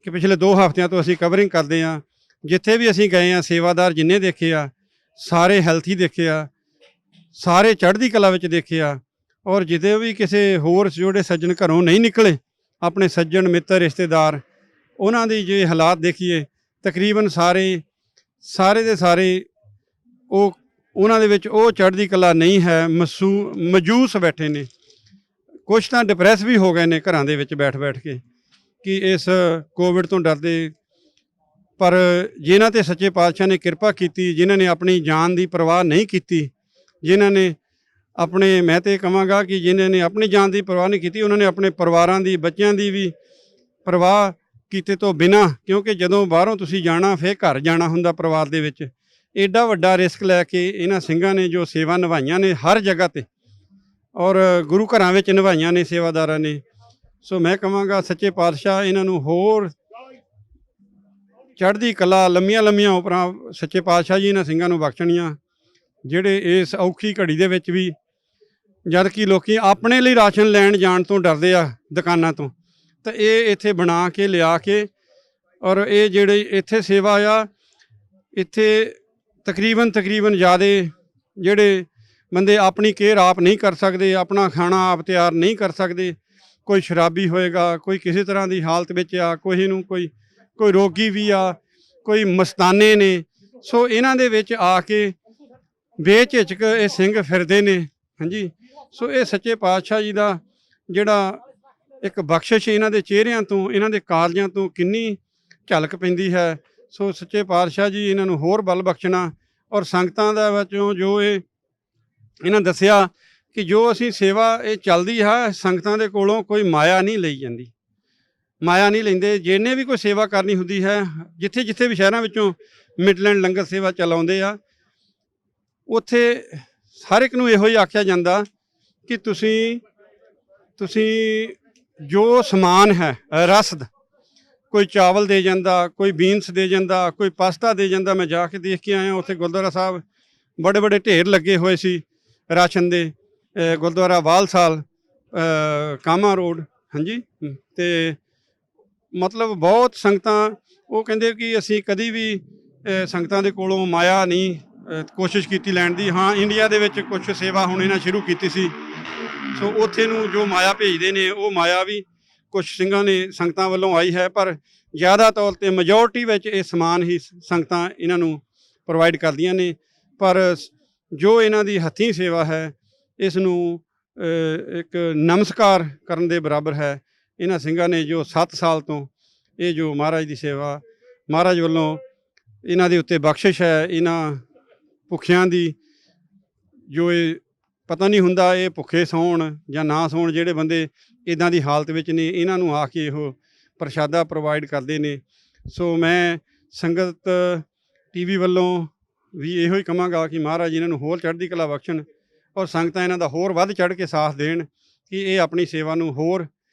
ਕਿ ਪਿਛਲੇ 2 ਹਫ਼ਤਿਆਂ ਤੋਂ ਅਸੀਂ ਕਵਰਿੰਗ ਕਰਦੇ ਹਾਂ, ਜਿੱਥੇ ਵੀ ਅਸੀਂ ਗਏ ਹਾਂ ਸੇਵਾਦਾਰ ਜਿੰਨੇ ਦੇਖੇ ਆ ਸਾਰੇ ਹੈਲਥੀ ਦੇਖੇ ਆ, ਸਾਰੇ ਚੜ੍ਹਦੀ ਕਲਾ ਵਿੱਚ ਦੇਖੇ ਆ। ਔਰ ਜਿੱਦੇ ਵੀ ਕਿਸੇ ਹੋਰ ਜਿਹੜੇ ਸੱਜਣ ਘਰੋਂ ਨਹੀਂ ਨਿਕਲੇ, ਆਪਣੇ ਸੱਜਣ ਮਿੱਤਰ ਰਿਸ਼ਤੇਦਾਰ, ਉਹਨਾਂ ਦੀ ਜੇ ਹਾਲਾਤ ਦੇਖੀਏ ਤਕਰੀਬਨ ਸਾਰੇ ਦੇ ਸਾਰੇ ਉਹਨਾਂ ਦੇ ਵਿੱਚ ਉਹ ਚੜ੍ਹਦੀ ਕਲਾ ਨਹੀਂ ਹੈ, ਮਜੂਸ ਬੈਠੇ ਨੇ। ਕੁਛ ਤਾਂ ਡਿਪਰੈਸ ਵੀ ਹੋ ਗਏ ਨੇ ਘਰਾਂ ਦੇ ਵਿੱਚ ਬੈਠ ਕੇ ਕਿ ਇਸ ਕੋਵਿਡ ਤੋਂ ਡਰਦੇ। ਪਰ ਜਿਨ੍ਹਾਂ ਤੇ ਸੱਚੇ ਪਾਤਸ਼ਾਹ ਨੇ ਕਿਰਪਾ ਕੀਤੀ, ਜਿਨ੍ਹਾਂ ਨੇ ਆਪਣੀ ਜਾਨ ਦੀ ਪਰਵਾਹ ਨਹੀਂ ਕੀਤੀ, ਜਿਨ੍ਹਾਂ ਨੇ ਆਪਣੇ, ਮੈਂ ਤਾਂ ਕਹਾਂਗਾ ਕਿ ਜਿਨ੍ਹਾਂ ਨੇ ਆਪਣੀ ਜਾਨ ਦੀ ਪਰਵਾਹ ਨਹੀਂ ਕੀਤੀ, ਉਹਨਾਂ ਨੇ ਆਪਣੇ ਪਰਿਵਾਰਾਂ ਦੀ, ਬੱਚਿਆਂ ਦੀ ਵੀ ਪਰਵਾਹ ਕੀਤੇ ਤੋਂ ਬਿਨਾਂ, ਕਿਉਂਕਿ ਜਦੋਂ ਬਾਹਰੋਂ ਤੁਸੀਂ ਜਾਣਾ ਫਿਰ ਘਰ ਜਾਣਾ ਹੁੰਦਾ ਪਰਿਵਾਰ ਦੇ ਵਿੱਚ, ਐਡਾ ਵੱਡਾ ਰਿਸਕ ਲੈ ਕੇ ਇਹਨਾਂ ਸਿੰਘਾਂ ਨੇ ਜੋ ਸੇਵਾ ਨਿਭਾਈਆਂ ਨੇ ਹਰ ਜਗ੍ਹਾ ਤੇ, ਔਰ ਗੁਰੂ ਘਰਾਂ ਵਿੱਚ ਨਿਭਾਈਆਂ ਨੇ ਸੇਵਾਦਾਰਾਂ ਨੇ। ਸੋ ਮੈਂ ਕਹਾਂਗਾ ਸੱਚੇ ਪਾਤਸ਼ਾਹ ਇਹਨਾਂ ਨੂੰ ਹੋਰ ਚੜ੍ਹਦੀ ਕਲਾ, ਲੰਮੀਆਂ ਉਪਰਾਂ ਸੱਚੇ ਪਾਤਸ਼ਾਹ ਜੀ ਇਹਨਾਂ ਸਿੰਘਾਂ ਨੂੰ ਬਖਸ਼ਣੀਆਂ, ਜਿਹੜੇ ਇਸ ਔਖੀ ਘੜੀ ਦੇ ਵਿੱਚ ਵੀ, ਜਦ ਕਿ ਲੋਕੀ ਆਪਣੇ ਲਈ ਰਾਸ਼ਨ ਲੈਣ ਜਾਣ ਤੋਂ ਡਰਦੇ ਆ ਦੁਕਾਨਾਂ ਤੋਂ, ਤਾਂ ਇਹ ਇੱਥੇ ਬਣਾ ਕੇ ਲਿਆ ਕੇ, ਔਰ ਇਹ ਜਿਹੜੇ ਇੱਥੇ ਸੇਵਾ ਆ, ਇੱਥੇ ਤਕਰੀਬਨ ਜ਼ਿਆਦਾ ਜਿਹੜੇ ਬੰਦੇ ਆਪਣੀ ਕੇਅਰ ਆਪ ਨਹੀਂ ਕਰ ਸਕਦੇ, ਆਪਣਾ ਖਾਣਾ ਆਪ ਤਿਆਰ ਨਹੀਂ ਕਰ ਸਕਦੇ, ਕੋਈ ਸ਼ਰਾਬੀ ਹੋਏਗਾ, ਕੋਈ ਕਿਸੇ ਤਰ੍ਹਾਂ ਦੀ ਹਾਲਤ ਵਿੱਚ ਆ, ਕੋਈ ਰੋਗੀ ਵੀ ਆ, ਕੋਈ ਮਸਤਾਨੇ ਨੇ। ਸੋ ਇਹਨਾਂ ਦੇ ਵਿੱਚ ਆ ਕੇ ਬੇਝਿਜਕ ਇਹ ਸਿੰਘ ਫਿਰਦੇ ਨੇ। ਹਾਂਜੀ, ਸੋ ਇਹ ਸੱਚੇ ਪਾਤਸ਼ਾਹ ਜੀ ਦਾ ਜਿਹੜਾ ਇੱਕ ਬਖਸ਼ਿਸ਼ ਇਹਨਾਂ ਦੇ ਚਿਹਰਿਆਂ ਤੋਂ, ਇਹਨਾਂ ਦੇ ਕਾਰਜਾਂ ਤੋਂ ਕਿੰਨੀ ਝਲਕ ਪੈਂਦੀ ਹੈ। ਸੋ ਸੱਚੇ ਪਾਤਸ਼ਾਹ ਜੀ ਇਹਨਾਂ ਨੂੰ ਹੋਰ ਬਲ ਬਖਸ਼ਣਾ, ਔਰ ਸੰਗਤਾਂ ਦਾ ਵਿੱਚੋਂ ਜੋ ਇਹਨਾਂ ਦੱਸਿਆ ਕਿ ਜੋ ਅਸੀਂ ਸੇਵਾ ਇਹ ਚੱਲਦੀ ਹੈ, ਸੰਗਤਾਂ ਦੇ ਕੋਲੋਂ ਕੋਈ ਮਾਇਆ ਨਹੀਂ ਲਈ ਜਾਂਦੀ, ਮਾਇਆ ਨਹੀਂ ਲੈਂਦੇ। ਜਿਹਨੇ ਵੀ ਕੋਈ ਸੇਵਾ ਕਰਨੀ ਹੁੰਦੀ ਹੈ, ਜਿੱਥੇ ਵੀ ਸ਼ਹਿਰਾਂ ਵਿੱਚੋਂ ਮਿਡਲੈਂਡ ਲੰਗਰ ਸੇਵਾ ਚਲਾਉਂਦੇ ਆ, ਉੱਥੇ ਹਰ ਇੱਕ ਨੂੰ ਇਹੋ ਹੀ ਆਖਿਆ ਜਾਂਦਾ ਕਿ ਤੁਸੀਂ ਜੋ ਸਮਾਨ ਹੈ ਰਸ ਦਾ, ਕੋਈ ਚਾਵਲ ਦੇ ਜਾਂਦਾ, ਕੋਈ ਬੀਨਸ ਦੇ ਜਾਂਦਾ, ਕੋਈ ਪਾਸਤਾ ਦੇ ਜਾਂਦਾ। ਮੈਂ ਜਾ ਕੇ ਦੇਖ ਕੇ ਆਇਆ, ਉੱਥੇ ਗੁਰਦੁਆਰਾ ਸਾਹਿਬ ਬੜੇ ਢੇਰ ਲੱਗੇ ਹੋਏ ਸੀ ਰਾਸ਼ਨ ਦੇ, ਗੁਰਦੁਆਰਾ ਵਾਲਸਾਲ ਕਾਮਾ ਰੋਡ। ਹਾਂਜੀ, ਤੇ ਮਤਲਬ ਬਹੁਤ ਸੰਗਤਾਂ, ਉਹ ਕਹਿੰਦੇ ਕਿ ਅਸੀਂ ਕਦੀ ਵੀ ਸੰਗਤਾਂ ਦੇ ਕੋਲੋਂ ਮਾਇਆ ਨਹੀਂ ਕੋਸ਼ਿਸ਼ ਕੀਤੀ ਲੈਣ ਦੀ। ਹਾਂ, ਇੰਡੀਆ ਦੇ ਵਿੱਚ ਕੁਝ ਸੇਵਾ ਹੁਣ ਇਹਨਾਂ ਸ਼ੁਰੂ ਕੀਤੀ ਸੀ, ਸੋ ਉੱਥੇ ਨੂੰ ਜੋ ਮਾਇਆ ਭੇਜਦੇ ਨੇ, ਉਹ ਮਾਇਆ ਵੀ ਕੁਝ ਸਿੰਘਾਂ ਨੇ ਸੰਗਤਾਂ ਵੱਲੋਂ ਆਈ ਹੈ, ਪਰ ਜ਼ਿਆਦਾ ਤੌਰ 'ਤੇ ਮੈਜੋਰਟੀ ਵਿੱਚ ਇਹ ਸਮਾਨ ਹੀ ਸੰਗਤਾਂ ਇਹਨਾਂ ਨੂੰ ਪ੍ਰੋਵਾਈਡ ਕਰਦੀਆਂ ਨੇ। ਪਰ ਜੋ ਇਹਨਾਂ ਦੀ ਹੱਥੀਂ ਸੇਵਾ ਹੈ, ਇਸ ਨੂੰ ਇੱਕ ਨਮਸਕਾਰ ਕਰਨ ਦੇ ਬਰਾਬਰ ਹੈ। ਇਹਨਾਂ ਸਿੰਘਾਂ ਨੇ ਜੋ 7 ਸਾਲ ਤੋਂ ਇਹ ਜੋ ਮਹਾਰਾਜ ਦੀ ਸੇਵਾ, ਮਹਾਰਾਜ ਵੱਲੋਂ ਇਹਨਾਂ ਦੇ ਉੱਤੇ ਬਖਸ਼ਿਸ਼ ਹੈ, ਇਹਨਾਂ ਭੁੱਖਿਆਂ ਦੀ, ਜੋ ਇਹ ਪਤਾ ਨਹੀਂ ਹੁੰਦਾ ਇਹ ਭੁੱਖੇ ਸੌਣ ਜਾਂ ਨਾ ਸੌਣ, ਜਿਹੜੇ ਬੰਦੇ ਇੱਦਾਂ ਦੀ ਹਾਲਤ ਵਿੱਚ ਨੇ, ਇਹਨਾਂ ਨੂੰ ਆ ਕੇ ਇਹੋ ਪ੍ਰਸ਼ਾਦਾ ਪ੍ਰੋਵਾਈਡ ਕਰਦੇ ਨੇ। ਸੋ ਮੈਂ ਸੰਗਤ ਟੀਵੀ ਵੱਲੋਂ ਵੀ ਇਹੋ ਹੀ ਕਹਾਂਗਾ ਕਿ ਮਹਾਰਾਜ ਇਹਨਾਂ ਨੂੰ ਹੋਰ ਚੜ੍ਹਦੀ ਕਲਾ ਬਖਸ਼ਣ, ਔਰ ਸੰਗਤਾਂ ਇਹਨਾਂ ਦਾ ਹੋਰ ਵੱਧ ਚੜ੍ਹ ਕੇ ਸਾਥ ਦੇਣ ਕਿ ਇਹ ਆਪਣੀ ਸੇਵਾ ਨੂੰ ਹੋਰ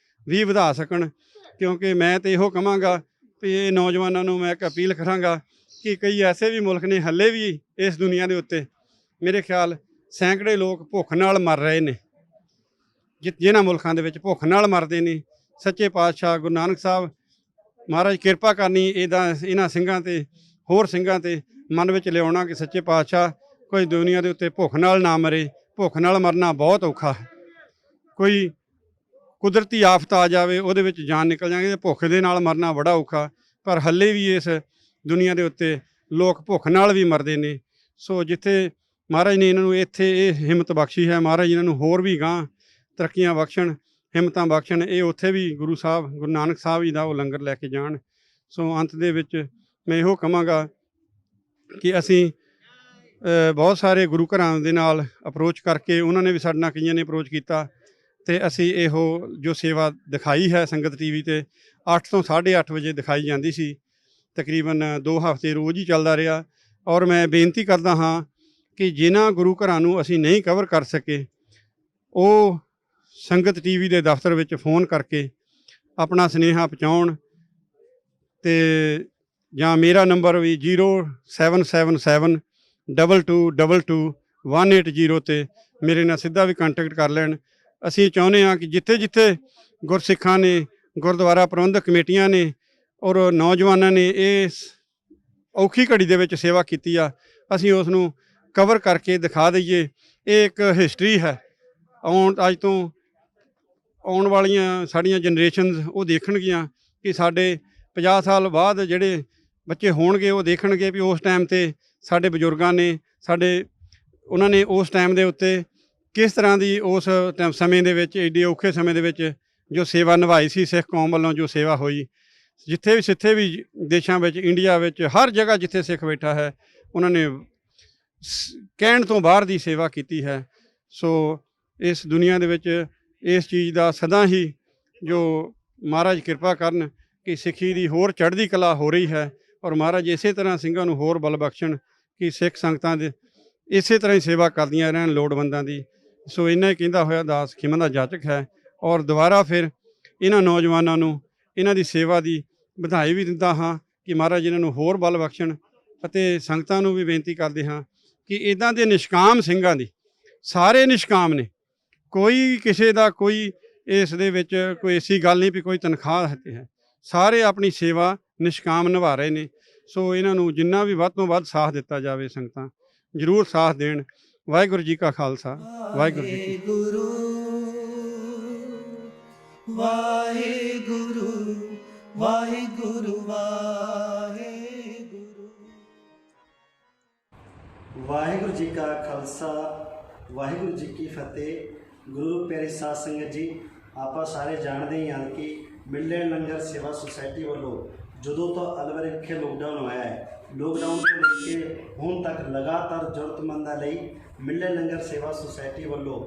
ਵੀ ਵਧਾ ਸਕਣ। ਕਿਉਂਕਿ ਮੈਂ ਤਾਂ ਇਹੋ ਕਹਾਂਗਾ ਵੀ ਇਹ ਨੌਜਵਾਨਾਂ ਨੂੰ ਮੈਂ ਇੱਕ ਅਪੀਲ ਕਰਾਂਗਾ ਕਿ ਕਈ ਐਸੇ ਵੀ ਮੁਲਕ ਨੇ ਹੱਲੇ ਵੀ ਇਸ ਦੁਨੀਆ ਦੇ ਉੱਤੇ, ਮੇਰੇ ਖਿਆਲ ਸੈਂਕੜੇ ਲੋਕ ਭੁੱਖ ਨਾਲ ਮਰ ਰਹੇ ਨੇ, ਜਿਨ੍ਹਾਂ ਮੁਲਕਾਂ ਦੇ ਵਿੱਚ ਭੁੱਖ ਨਾਲ ਮਰਦੇ ਨੇ। ਸੱਚੇ ਪਾਤਸ਼ਾਹ ਗੁਰੂ ਨਾਨਕ ਸਾਹਿਬ ਮਹਾਰਾਜ ਕਿਰਪਾ ਕਰਨੀ ਇਹਨਾਂ ਸਿੰਘਾਂ ਤੇ, ਹੋਰ ਸਿੰਘਾਂ ਤੇ ਮਨ ਵਿੱਚ ਲਿਆਉਣਾ ਕਿ ਸੱਚੇ ਪਾਤਸ਼ਾਹ ਕੋਈ ਦੁਨੀਆ ਦੇ ਉੱਤੇ ਭੁੱਖ ਨਾਲ ਨਾ ਮਰੇ। ਭੁੱਖ ਨਾਲ ਮਰਨਾ ਬਹੁਤ ਔਖਾ ਹੈ, ਕੋਈ ਕੁਦਰਤੀ ਆਫਤ ਆ ਜਾਵੇ ਉਹਦੇ ਵਿੱਚ ਜਾਨ ਨਿਕਲ ਜਾਂਦੀ, ਭੁੱਖ ਦੇ ਨਾਲ ਮਰਨਾ ਬੜਾ ਔਖਾ। ਪਰ ਹੱਲੇ ਵੀ ਇਸ ਦੁਨੀਆ ਦੇ ਉੱਤੇ ਲੋਕ ਭੁੱਖ ਨਾਲ ਵੀ ਮਰਦੇ ਨੇ। ਸੋ ਜਿੱਥੇ ਮਹਾਰਾਜ ਨੇ ਇਹਨਾਂ ਨੂੰ ਇੱਥੇ ਇਹ ਹਿੰਮਤ ਬਖਸ਼ੀ ਹੈ, ਮਹਾਰਾਜ ਇਹਨਾਂ ਨੂੰ ਹੋਰ ਵੀ ਗਾਂਹ ਤਰੱਕੀਆਂ ਬਖਸ਼ਣ, ਹਿੰਮਤਾਂ ਬਖਸ਼ਣ, ਇਹ ਉੱਥੇ ਵੀ ਗੁਰੂ ਸਾਹਿਬ ਗੁਰੂ ਨਾਨਕ ਸਾਹਿਬ ਜੀ ਦਾ ਉਹ ਲੰਗਰ ਲੈ ਕੇ ਜਾਣ। ਸੋ ਅੰਤ ਦੇ ਵਿੱਚ ਮੈਂ ਇਹੋ ਕਹਾਂਗਾ ਕਿ ਅਸੀਂ ਬਹੁਤ ਸਾਰੇ ਗੁਰੂ ਘਰਾਂ ਦੇ ਨਾਲ ਅਪਰੋਚ ਕਰਕੇ, ਉਹਨਾਂ ਨੇ ਵੀ ਸਾਡੇ ਨਾਲ ਕਈਆਂ ਨੇ ਅਪਰੋਚ ਕੀਤਾ, ਅਤੇ ਅਸੀਂ ਇਹੋ ਜੋ ਸੇਵਾ ਦਿਖਾਈ ਹੈ ਸੰਗਤ ਟੀਵੀ 'ਤੇ 8 ਤੋਂ 8:30 ਵਜੇ ਦਿਖਾਈ ਜਾਂਦੀ ਸੀ, ਤਕਰੀਬਨ 2 ਹਫ਼ਤੇ ਰੋਜ਼ ਹੀ ਚੱਲਦਾ ਰਿਹਾ। ਔਰ ਮੈਂ ਬੇਨਤੀ ਕਰਦਾ ਹਾਂ ਕਿ ਜਿਨ੍ਹਾਂ ਗੁਰੂ ਘਰਾਂ ਨੂੰ ਅਸੀਂ ਨਹੀਂ ਕਵਰ ਕਰ ਸਕੇ ਉਹ ਸੰਗਤ ਟੀਵੀ ਦੇ ਦਫ਼ਤਰ ਵਿੱਚ ਫੋਨ ਕਰਕੇ ਆਪਣਾ ਸੁਨੇਹਾ ਪਹੁੰਚਾਉਣ, ਅਤੇ ਜਾਂ ਮੇਰਾ ਨੰਬਰ ਵੀ 0777222180 'ਤੇ ਮੇਰੇ ਨਾਲ ਸਿੱਧਾ ਵੀ ਕੰਟੈਕਟ ਕਰ ਲੈਣ। ਅਸੀਂ ਚਾਹੁੰਦੇ ਹਾਂ ਕਿ ਜਿੱਥੇ ਜਿੱਥੇ ਗੁਰਸਿੱਖਾਂ ਨੇ, ਗੁਰਦੁਆਰਾ ਪ੍ਰਬੰਧਕ ਕਮੇਟੀਆਂ ਨੇ ਔਰ ਨੌਜਵਾਨਾਂ ਨੇ ਇਸ ਔਖੀ ਘੜੀ ਦੇ ਵਿੱਚ ਸੇਵਾ ਕੀਤੀ ਆ, ਅਸੀਂ ਉਸ ਨੂੰ ਕਵਰ ਕਰਕੇ ਦਿਖਾ ਦਈਏ। ਇਹ ਇੱਕ ਹਿਸਟਰੀ ਹੈ। ਅੱਜ ਤੋਂ ਆਉਣ ਵਾਲੀਆਂ ਸਾਡੀਆਂ ਜਨਰੇਸ਼ਨਸ ਉਹ ਦੇਖਣਗੀਆਂ ਕਿ ਸਾਡੇ 50 ਸਾਲ ਬਾਅਦ ਜਿਹੜੇ ਬੱਚੇ ਹੋਣਗੇ ਉਹ ਦੇਖਣਗੇ ਵੀ ਉਸ ਟਾਈਮ 'ਤੇ ਸਾਡੇ ਬਜ਼ੁਰਗਾਂ ਨੇ ਉਹਨਾਂ ਨੇ ਉਸ ਟਾਈਮ ਦੇ ਉੱਤੇ ਕਿਸ ਤਰ੍ਹਾਂ ਦੀ ਉਸ ਸਮੇਂ ਦੇ ਵਿੱਚ ਏਡੇ ਔਖੇ ਸਮੇਂ ਦੇ ਵਿੱਚ ਜੋ ਸੇਵਾ ਨਿਭਾਈ ਸੀ, ਸਿੱਖ ਕੌਮ ਵੱਲੋਂ ਜੋ ਸੇਵਾ ਹੋਈ। ਜਿੱਥੇ ਵੀ ਦੇਸ਼ਾਂ ਵਿੱਚ, ਇੰਡੀਆ ਵਿੱਚ, ਹਰ ਜਗ੍ਹਾ ਜਿੱਥੇ ਸਿੱਖ ਬੈਠਾ ਹੈ ਉਹਨਾਂ ਨੇ ਕਹਿਣ ਤੋਂ ਬਾਹਰ ਦੀ ਸੇਵਾ ਕੀਤੀ ਹੈ। ਸੋ ਇਸ ਦੁਨੀਆ ਦੇ ਵਿੱਚ ਇਸ ਚੀਜ਼ ਦਾ ਸਦਾ ਹੀ ਜੋ ਮਹਾਰਾਜ ਕਿਰਪਾ ਕਰਨ ਕਿ ਸਿੱਖੀ ਦੀ ਹੋਰ ਚੜ੍ਹਦੀ ਕਲਾ ਹੋ ਰਹੀ ਹੈ, ਔਰ ਮਹਾਰਾਜ ਇਸੇ ਤਰ੍ਹਾਂ ਸਿੰਘਾਂ ਨੂੰ ਹੋਰ ਬਲ ਬਖਸ਼ਣ ਕਿ ਸਿੱਖ ਸੰਗਤਾਂ ਦੇ ਇਸੇ ਤਰ੍ਹਾਂ ਹੀ ਸੇਵਾ ਕਰਦੀਆਂ ਰਹਿਣ ਲੋੜਵੰਦਾਂ ਦੀ। ਸੋ ਇੰਨਾ ਹੀ ਕਹਿੰਦਾ ਹੋਇਆ ਦਾਸ ਖਿਮਨ ਦਾ ਜਾਚਕ ਹੈ। ਔਰ ਦੁਬਾਰਾ ਫਿਰ ਇਹਨਾਂ ਨੌਜਵਾਨਾਂ ਨੂੰ ਇਹਨਾਂ ਦੀ ਸੇਵਾ ਦੀ ਵਧਾਈ ਵੀ ਦਿੰਦਾ ਹਾਂ ਕਿ ਮਹਾਰਾਜ ਇਹਨਾਂ ਨੂੰ ਹੋਰ ਬਲ ਬਖਸ਼ਣ, ਅਤੇ ਸੰਗਤਾਂ ਨੂੰ ਵੀ ਬੇਨਤੀ ਕਰਦੇ ਹਾਂ ਕਿ ਇੱਦਾਂ ਦੇ ਨਿਸ਼ਕਾਮ ਸਿੰਘਾਂ ਦੀ, ਸਾਰੇ ਨਿਸ਼ਕਾਮ ਨੇ, ਕੋਈ ਕਿਸੇ ਦਾ ਕੋਈ ਇਸ ਦੇ ਵਿੱਚ ਕੋਈ ਐਸੀ ਗੱਲ ਨਹੀਂ ਵੀ ਕੋਈ ਤਨਖਾਹ ਹੈ, ਸਾਰੇ ਆਪਣੀ ਸੇਵਾ ਨਿਸ਼ਕਾਮ ਨਿਭਾ ਰਹੇ ਨੇ। ਸੋ ਇਹਨਾਂ ਨੂੰ ਜਿੰਨਾ ਵੀ ਵੱਧ ਤੋਂ ਵੱਧ ਸਾਥ ਦਿੱਤਾ ਜਾਵੇ, ਸੰਗਤਾਂ ਜ਼ਰੂਰ ਸਾਥ ਦੇਣ। ਵਾਹਿਗੁਰੂ ਜੀ ਕਾ ਖਾਲਸਾ, ਵਾਹਿਗੁਰੂ ਜੀ ਕੀ ਵਾਹਿਗੁਰੂ ਵਾਹਿਗੁਰੂ ਵਾਹਿਗੁਰੂ ਵਾਹਿਗੁਰੂ। ਵਾਹਿਗੁਰੂ ਜੀ ਕਾ ਖਾਲਸਾ, ਵਾਹਿਗੁਰੂ ਜੀ ਕੀ ਫਤਿਹ। ਗੁਰੂ ਪਿਆਰੀ ਸਾਧ ਸੰਗਤ ਜੀ, ਆਪਾਂ ਸਾਰੇ ਜਾਣਦੇ ਹੀ ਹਾਂ ਕਿ ਮਿਲਣ ਲੰਗਰ ਸੇਵਾ ਸੁਸਾਇਟੀ ਵੱਲੋਂ ਜਦੋਂ ਤੋਂ ਅਲਵਰੇ ਵਿਖੇ ਲੋਕਡਾਊਨ ਹੋਇਆ ਹੈ, ਲੋਕਡਾਊਨ ਤੋਂ ਲੈ ਕੇ ਹੁਣ ਤੱਕ ਲਗਾਤਾਰ ਜ਼ਰੂਰਤਮੰਦਾਂ ਲਈ ਮਿਲਣ ਲੰਗਰ ਸੇਵਾ ਸੁਸਾਇਟੀ ਵੱਲੋਂ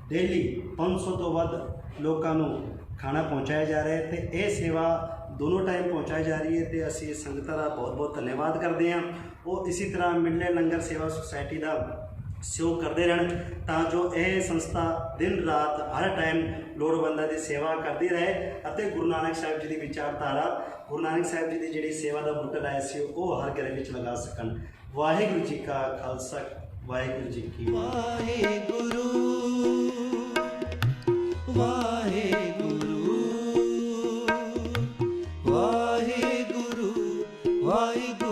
ਡੇਲੀ 500 ਤੋਂ ਵੱਧ ਲੋਕਾਂ ਨੂੰ ਖਾਣਾ ਪਹੁੰਚਾਇਆ ਜਾ ਰਿਹਾ ਹੈ, ਅਤੇ ਇਹ ਸੇਵਾ ਦੋਨੋਂ ਟਾਈਮ ਪਹੁੰਚਾਈ ਜਾ ਰਹੀ ਹੈ, ਅਤੇ ਅਸੀਂ ਸੰਗਤਾਂ ਦਾ ਬਹੁਤ ਬਹੁਤ ਧੰਨਵਾਦ ਕਰਦੇ ਹਾਂ। ਉਹ ਇਸੇ ਤਰ੍ਹਾਂ ਮਿਲਣ ਲੰਗਰ ਸੇਵਾ ਸੁਸਾਇਟੀ ਦਾ ਸਹਿਯੋਗ ਕਰਦੇ ਰਹਿਣ ਤਾਂ ਜੋ ਇਹ ਸੰਸਥਾ ਦਿਨ ਰਾਤ ਹਰ ਟਾਈਮ ਲੋੜਵੰਦਾਂ ਦੀ ਸੇਵਾ ਕਰਦੀ ਰਹੇ, ਅਤੇ ਗੁਰੂ ਨਾਨਕ ਸਾਹਿਬ ਜੀ ਦੀ ਵਿਚਾਰਧਾਰਾ, ਗੁਰੂ ਨਾਨਕ ਸਾਹਿਬ ਜੀ ਦੀ ਜਿਹੜੀ ਸੇਵਾ ਦਾ ਬੂਟਾ ਲਾਇਆ ਸੀ ਉਹ ਹਰ ਘਰ ਵਿੱਚ ਲਗਾ ਸਕਣ। ਵਾਹਿਗੁਰੂ ਜੀ ਕਾ ਖਾਲਸਾ, ਵਾਹਿਗੁਰੂ ਜੀ ਕੀ ਵਾਹਿਗੁਰੂ ਵਾਹਿਗੁਰੂ ਵਾਹਿਗੁਰੂ ਵਾਹਿਗੁਰੂ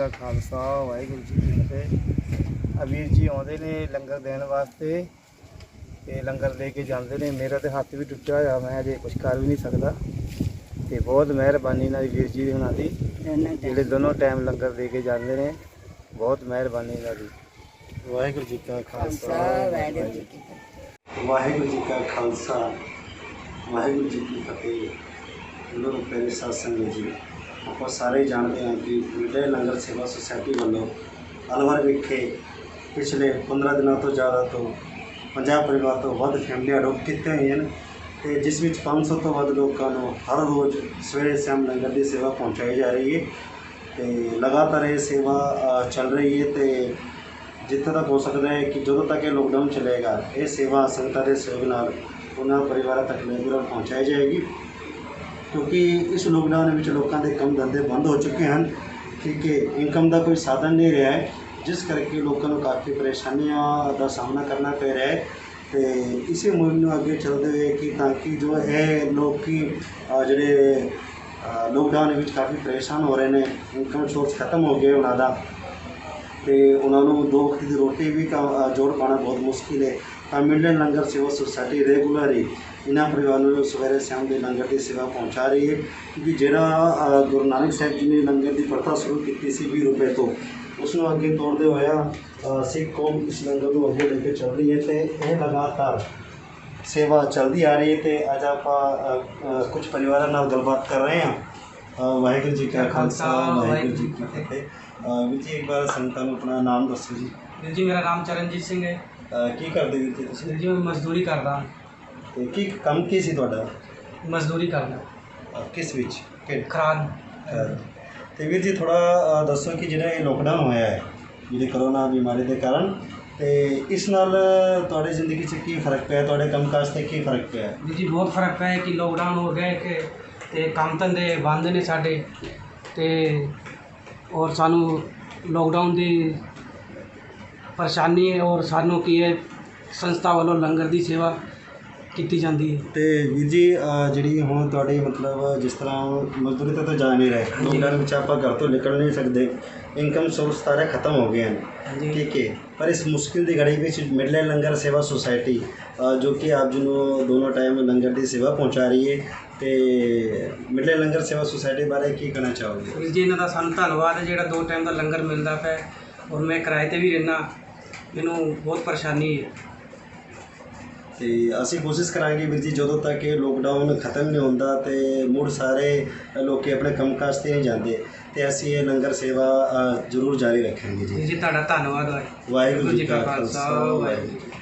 ਕਾ ਖਾਲਸਾ ਵਾਹਿਗੁਰੂ ਜੀ ਕੀ ਫਤਿਹ। ਆ ਵੀਰ ਜੀ ਆਉਂਦੇ ਨੇ ਲੰਗਰ ਦੇਣ ਵਾਸਤੇ ਤੇ ਲੰਗਰ ਲੈ ਕੇ ਜਾਂਦੇ ਨੇ। ਮੇਰਾ ਤੇ ਹੱਥ ਵੀ ਟੁੱਟਿਆ ਹੋਇਆ, ਮੈਂ ਅਜੇ ਕੁਝ ਕਰ ਵੀ ਨਹੀਂ ਸਕਦਾ। ਤੇ ਬਹੁਤ ਮਿਹਰਬਾਨੀ ਨਾਲ ਵੀਰ ਜੀ ਦੀ ਉਹਨਾਂ ਦੀ, ਜਿਹੜੇ ਦੋਨੋਂ ਟਾਈਮ ਲੰਗਰ ਦੇ ਕੇ ਜਾਂਦੇ ਨੇ। ਬਹੁਤ ਮਿਹਰਬਾਨੀ ਨਾਲ ਦੀ। ਵਾਹਿਗੁਰੂ ਜੀ ਕਾ ਖਾਲਸਾ ਵਾਹਿਗੁਰੂ ਜੀ ਕੀ ਫਤਿਹ। ਵਾਹਿਗੁਰੂ ਜੀ ਕਾ ਖਾਲਸਾ ਵਾਹਿਗੁਰੂ ਜੀ ਕੀ ਫਤਿਹ। ਗੁਰੂ ਪਿਆਰੇ ਸਾਧ ਸੰਗਤ ਜੀ, ਆਪਾਂ ਸਾਰੇ ਜਾਣਦੇ ਹਾਂ ਕਿ ਮਿਡਲ ਲੰਗਰ ਸੇਵਾ ਸੁਸਾਇਟੀ ਵੱਲੋਂ ਅਲਵਰ ਵਿਖੇ ਪਿਛਲੇ 15 ਦਿਨਾਂ ਤੋਂ ਜ਼ਿਆਦਾ ਤੋਂ 50 ਪਰਿਵਾਰ ਤੋਂ ਵੱਧ ਫੈਮਲੀਆਂ ਅਡੋਪਟ ਕੀਤੀਆਂ ਹੋਈਆਂ ਹਨ ਅਤੇ ਜਿਸ ਵਿੱਚ 500 ਤੋਂ ਵੱਧ ਲੋਕਾਂ ਨੂੰ ਹਰ ਰੋਜ਼ ਸਵੇਰੇ ਸ਼ਾਮ ਲੰਗਰ ਦੀ ਸੇਵਾ ਪਹੁੰਚਾਈ ਜਾ ਰਹੀ ਹੈ ਅਤੇ ਲਗਾਤਾਰ ਇਹ ਸੇਵਾ ਚੱਲ ਰਹੀ ਹੈ। ਅਤੇ ਜਿੱਥੇ ਤੱਕ ਹੋ ਸਕਦਾ ਹੈ ਕਿ ਜਦੋਂ ਤੱਕ ਇਹ ਲੋਕਡਾਊਨ ਚੱਲੇਗਾ, ਇਹ ਸੇਵਾ ਸੰਗਤਾਂ ਦੇ ਸਹਿਯੋਗ ਨਾਲ ਉਹਨਾਂ ਪਰਿਵਾਰਾਂ ਤੱਕ ਰੈਗੂਲਰ ਪਹੁੰਚਾਈ ਜਾਏਗੀ, ਕਿਉਂਕਿ ਇਸ ਲੋਕਡਾਊਨ ਵਿੱਚ ਲੋਕਾਂ ਦੇ ਕੰਮ ਧੰਦੇ ਬੰਦ ਹੋ ਚੁੱਕੇ ਹਨ। ਠੀਕ ਹੈ, ਇਨਕਮ ਦਾ ਕੋਈ ਸਾਧਨ ਨਹੀਂ ਰਿਹਾ ਹੈ, ਜਿਸ ਕਰਕੇ ਲੋਕਾਂ ਨੂੰ ਕਾਫੀ ਪਰੇਸ਼ਾਨੀਆਂ ਦਾ ਸਾਹਮਣਾ ਕਰਨਾ ਪੈ ਰਿਹਾ ਹੈ। ਅਤੇ ਇਸੇ ਮੁਹਿੰਮ ਨੂੰ ਅੱਗੇ ਚੱਲਦੇ ਹੋਏ ਕਿ ਤਾਂ ਕਿ ਜੋ ਇਹ ਲੋਕ ਜਿਹੜੇ ਲੋਕਡਾਊਨ ਵਿੱਚ ਕਾਫੀ ਪਰੇਸ਼ਾਨ ਹੋ ਰਹੇ ਨੇ, ਇਨਕਮ ਸੋਰਸ ਖਤਮ ਹੋ ਗਿਆ ਉਹਨਾਂ ਦਾ, ਅਤੇ ਉਹਨਾਂ ਨੂੰ ਦੋ ਵਕਤ ਦੀ ਰੋਟੀ ਵੀ ਜੋੜ ਪਾਉਣਾ ਬਹੁਤ ਮੁਸ਼ਕਿਲ ਹੈ। ਤਾਂ ਮਿਡਲ ਲੰਗਰ ਸੇਵਾ ਸੁਸਾਇਟੀ ਰੈਗੂਲਰ ਹੀ ਇਹਨਾਂ ਪਰਿਵਾਰਾਂ ਨੂੰ ਸਵੇਰੇ ਸ਼ਾਮ ਦੇ ਲੰਗਰ ਦੀ ਸੇਵਾ ਪਹੁੰਚਾ ਰਹੀ ਹੈ, ਕਿਉਂਕਿ ਜਿਹੜਾ ਗੁਰੂ ਨਾਨਕ ਸਾਹਿਬ ਜੀ ਨੇ ਲੰਗਰ ਦੀ ਪ੍ਰਥਾ ਸ਼ੁਰੂ ਕੀਤੀ ਸੀ 20 ਰੁਪਏ ਤੋਂ, ਉਸ ਨੂੰ ਅੱਗੇ ਤੋਰਦੇ ਹੋਇਆ ਸਿੱਖ ਕੌਮ ਇਸ ਲੰਗਰ ਨੂੰ ਅੱਗੇ ਲੈ ਕੇ ਚੱਲ ਰਹੀ ਹੈ ਅਤੇ ਇਹ ਲਗਾਤਾਰ ਸੇਵਾ ਚੱਲਦੀ ਆ ਰਹੀ ਹੈ। ਅਤੇ ਅੱਜ ਆਪਾਂ ਕੁਝ ਪਰਿਵਾਰਾਂ ਨਾਲ ਗੱਲਬਾਤ ਕਰ ਰਹੇ ਹਾਂ। ਵਾਹਿਗੁਰੂ ਜੀ ਕਾ ਖਾਲਸਾ ਵਾਹਿਗੁਰੂ ਜੀ ਕੀ ਫਤਿਹ। ਵੀਰ ਜੀ ਇੱਕ ਵਾਰ ਸੰਗਤਾਂ ਨੂੰ ਆਪਣਾ ਨਾਮ ਦੱਸੋ ਜੀ। ਵੀਰ ਜੀ ਮੇਰਾ ਨਾਮ ਚਰਨਜੀਤ ਸਿੰਘ ਹੈ। ਕੀ ਕਰਦੇ ਵੀਰ ਜੀ ਤੁਸੀਂ? ਵੀਰ ਜੀ ਮੈਂ ਮਜ਼ਦੂਰੀ ਕਰਦਾ। ਅਤੇ ਕੀ ਕੰਮ ਕੀ ਸੀ ਤੁਹਾਡਾ? ਮਜ਼ਦੂਰੀ ਕਰਦਾ। ਕਿਸ ਵਿੱਚ? ਖਰਾਦ। ਅਤੇ ਵੀਰ ਜੀ ਥੋੜ੍ਹਾ ਦੱਸੋ ਕਿ ਜਿਹੜਾ ਇਹ ਲੋਕਡਾਊਨ ਹੋਇਆ ਹੈ ਜਿਹੜੇ ਕਰੋਨਾ ਬਿਮਾਰੀ ਦੇ ਕਾਰਨ, ਅਤੇ ਇਸ ਨਾਲ ਤੁਹਾਡੀ ਜ਼ਿੰਦਗੀ 'ਚ ਕੀ ਫਰਕ ਪਿਆ, ਤੁਹਾਡੇ ਕੰਮਕਾਜ 'ਤੇ ਕੀ ਫਰਕ ਪਿਆ? ਵੀਰ ਜੀ ਬਹੁਤ ਫਰਕ ਪਿਆ ਕਿ ਲੋਕਡਾਊਨ ਹੋ ਗਿਆ ਕਿ ਅਤੇ ਕੰਮ ਧੰਦੇ ਬੰਦ ਨੇ ਸਾਡੇ, ਅਤੇ ਔਰ ਸਾਨੂੰ ਲੋਕਡਾਊਨ ਦੀ ਪਰੇਸ਼ਾਨੀ ਹੈ ਔਰ ਸਾਨੂੰ ਕੀ ਹੈ ਸੰਸਥਾ ਵੱਲੋਂ ਲੰਗਰ ਦੀ ਸੇਵਾ ਕੀਤੀ ਜਾਂਦੀ ਹੈ। ਅਤੇ ਵੀਰ ਜੀ ਜਿਹੜੀ ਹੁਣ ਤੁਹਾਡੀ ਮਤਲਬ ਜਿਸ ਤਰ੍ਹਾਂ ਮਜ਼ਦੂਰੀ 'ਤੇ ਤਾਂ ਜਾ ਨਹੀਂ ਰਹੇ, ਲੋਕਡਾਊਨ ਵਿੱਚ ਆਪਾਂ ਘਰ ਤੋਂ ਨਿਕਲ ਨਹੀਂ ਸਕਦੇ, ਇਨਕਮ ਸੋਰਸ ਸਾਰੇ ਖਤਮ ਹੋ ਗਏ ਹਨ। ਠੀਕ ਹੈ, ਪਰ ਇਸ ਮੁਸ਼ਕਿਲ ਦੀ ਘੜੀ ਵਿੱਚ ਮਿਡਲ ਲੰਗਰ ਸੇਵਾ ਸੁਸਾਇਟੀ ਜੋ ਕਿ ਆਪ ਜੀ ਨੂੰ ਦੋਨੋਂ ਟਾਈਮ ਲੰਗਰ ਦੀ ਸੇਵਾ ਪਹੁੰਚਾ ਰਹੀ ਹੈ, ਅਤੇ ਮਿਡਲ ਲੰਗਰ ਸੇਵਾ ਸੁਸਾਇਟੀ ਬਾਰੇ ਕੀ ਕਹਿਣਾ ਚਾਹੋਗੇ? ਵੀਰ ਜੀ ਇਹਨਾਂ ਦਾ ਸਾਨੂੰ ਧੰਨਵਾਦ ਹੈ ਜਿਹੜਾ 2 ਟਾਈਮ ਦਾ ਲੰਗਰ ਮਿਲਦਾ ਪਿਆ, ਔਰ ਮੈਂ ਕਿਰਾਏ 'ਤੇ ਵੀ ਰਹਿੰਦਾ, ਮੈਨੂੰ ਬਹੁਤ ਪਰੇਸ਼ਾਨੀ ਹੈ। ਅਤੇ ਅਸੀਂ ਕੋਸ਼ਿਸ਼ ਕਰਾਂਗੇ ਵੀਰ ਜੀ ਜਦੋਂ ਤੱਕ ਇਹ ਲੋਕਡਾਊਨ ਖਤਮ ਨਹੀਂ ਹੁੰਦਾ ਅਤੇ ਮੁੜ ਸਾਰੇ ਲੋਕ ਆਪਣੇ ਕੰਮਕਾਜ 'ਤੇ ਨਹੀਂ ਜਾਂਦੇ, ਅਤੇ ਅਸੀਂ ਇਹ ਲੰਗਰ ਸੇਵਾ ਜ਼ਰੂਰ ਜਾਰੀ ਰੱਖਾਂਗੇ ਜੀ। ਵੀਰ ਜੀ ਤੁਹਾਡਾ ਧੰਨਵਾਦ ਹੈ। ਵਾਹਿਗੁਰੂ ਜੀ ਕਾ ਖਾਲਸਾ ਵਾਹਿਗੁਰੂ ਜੀ।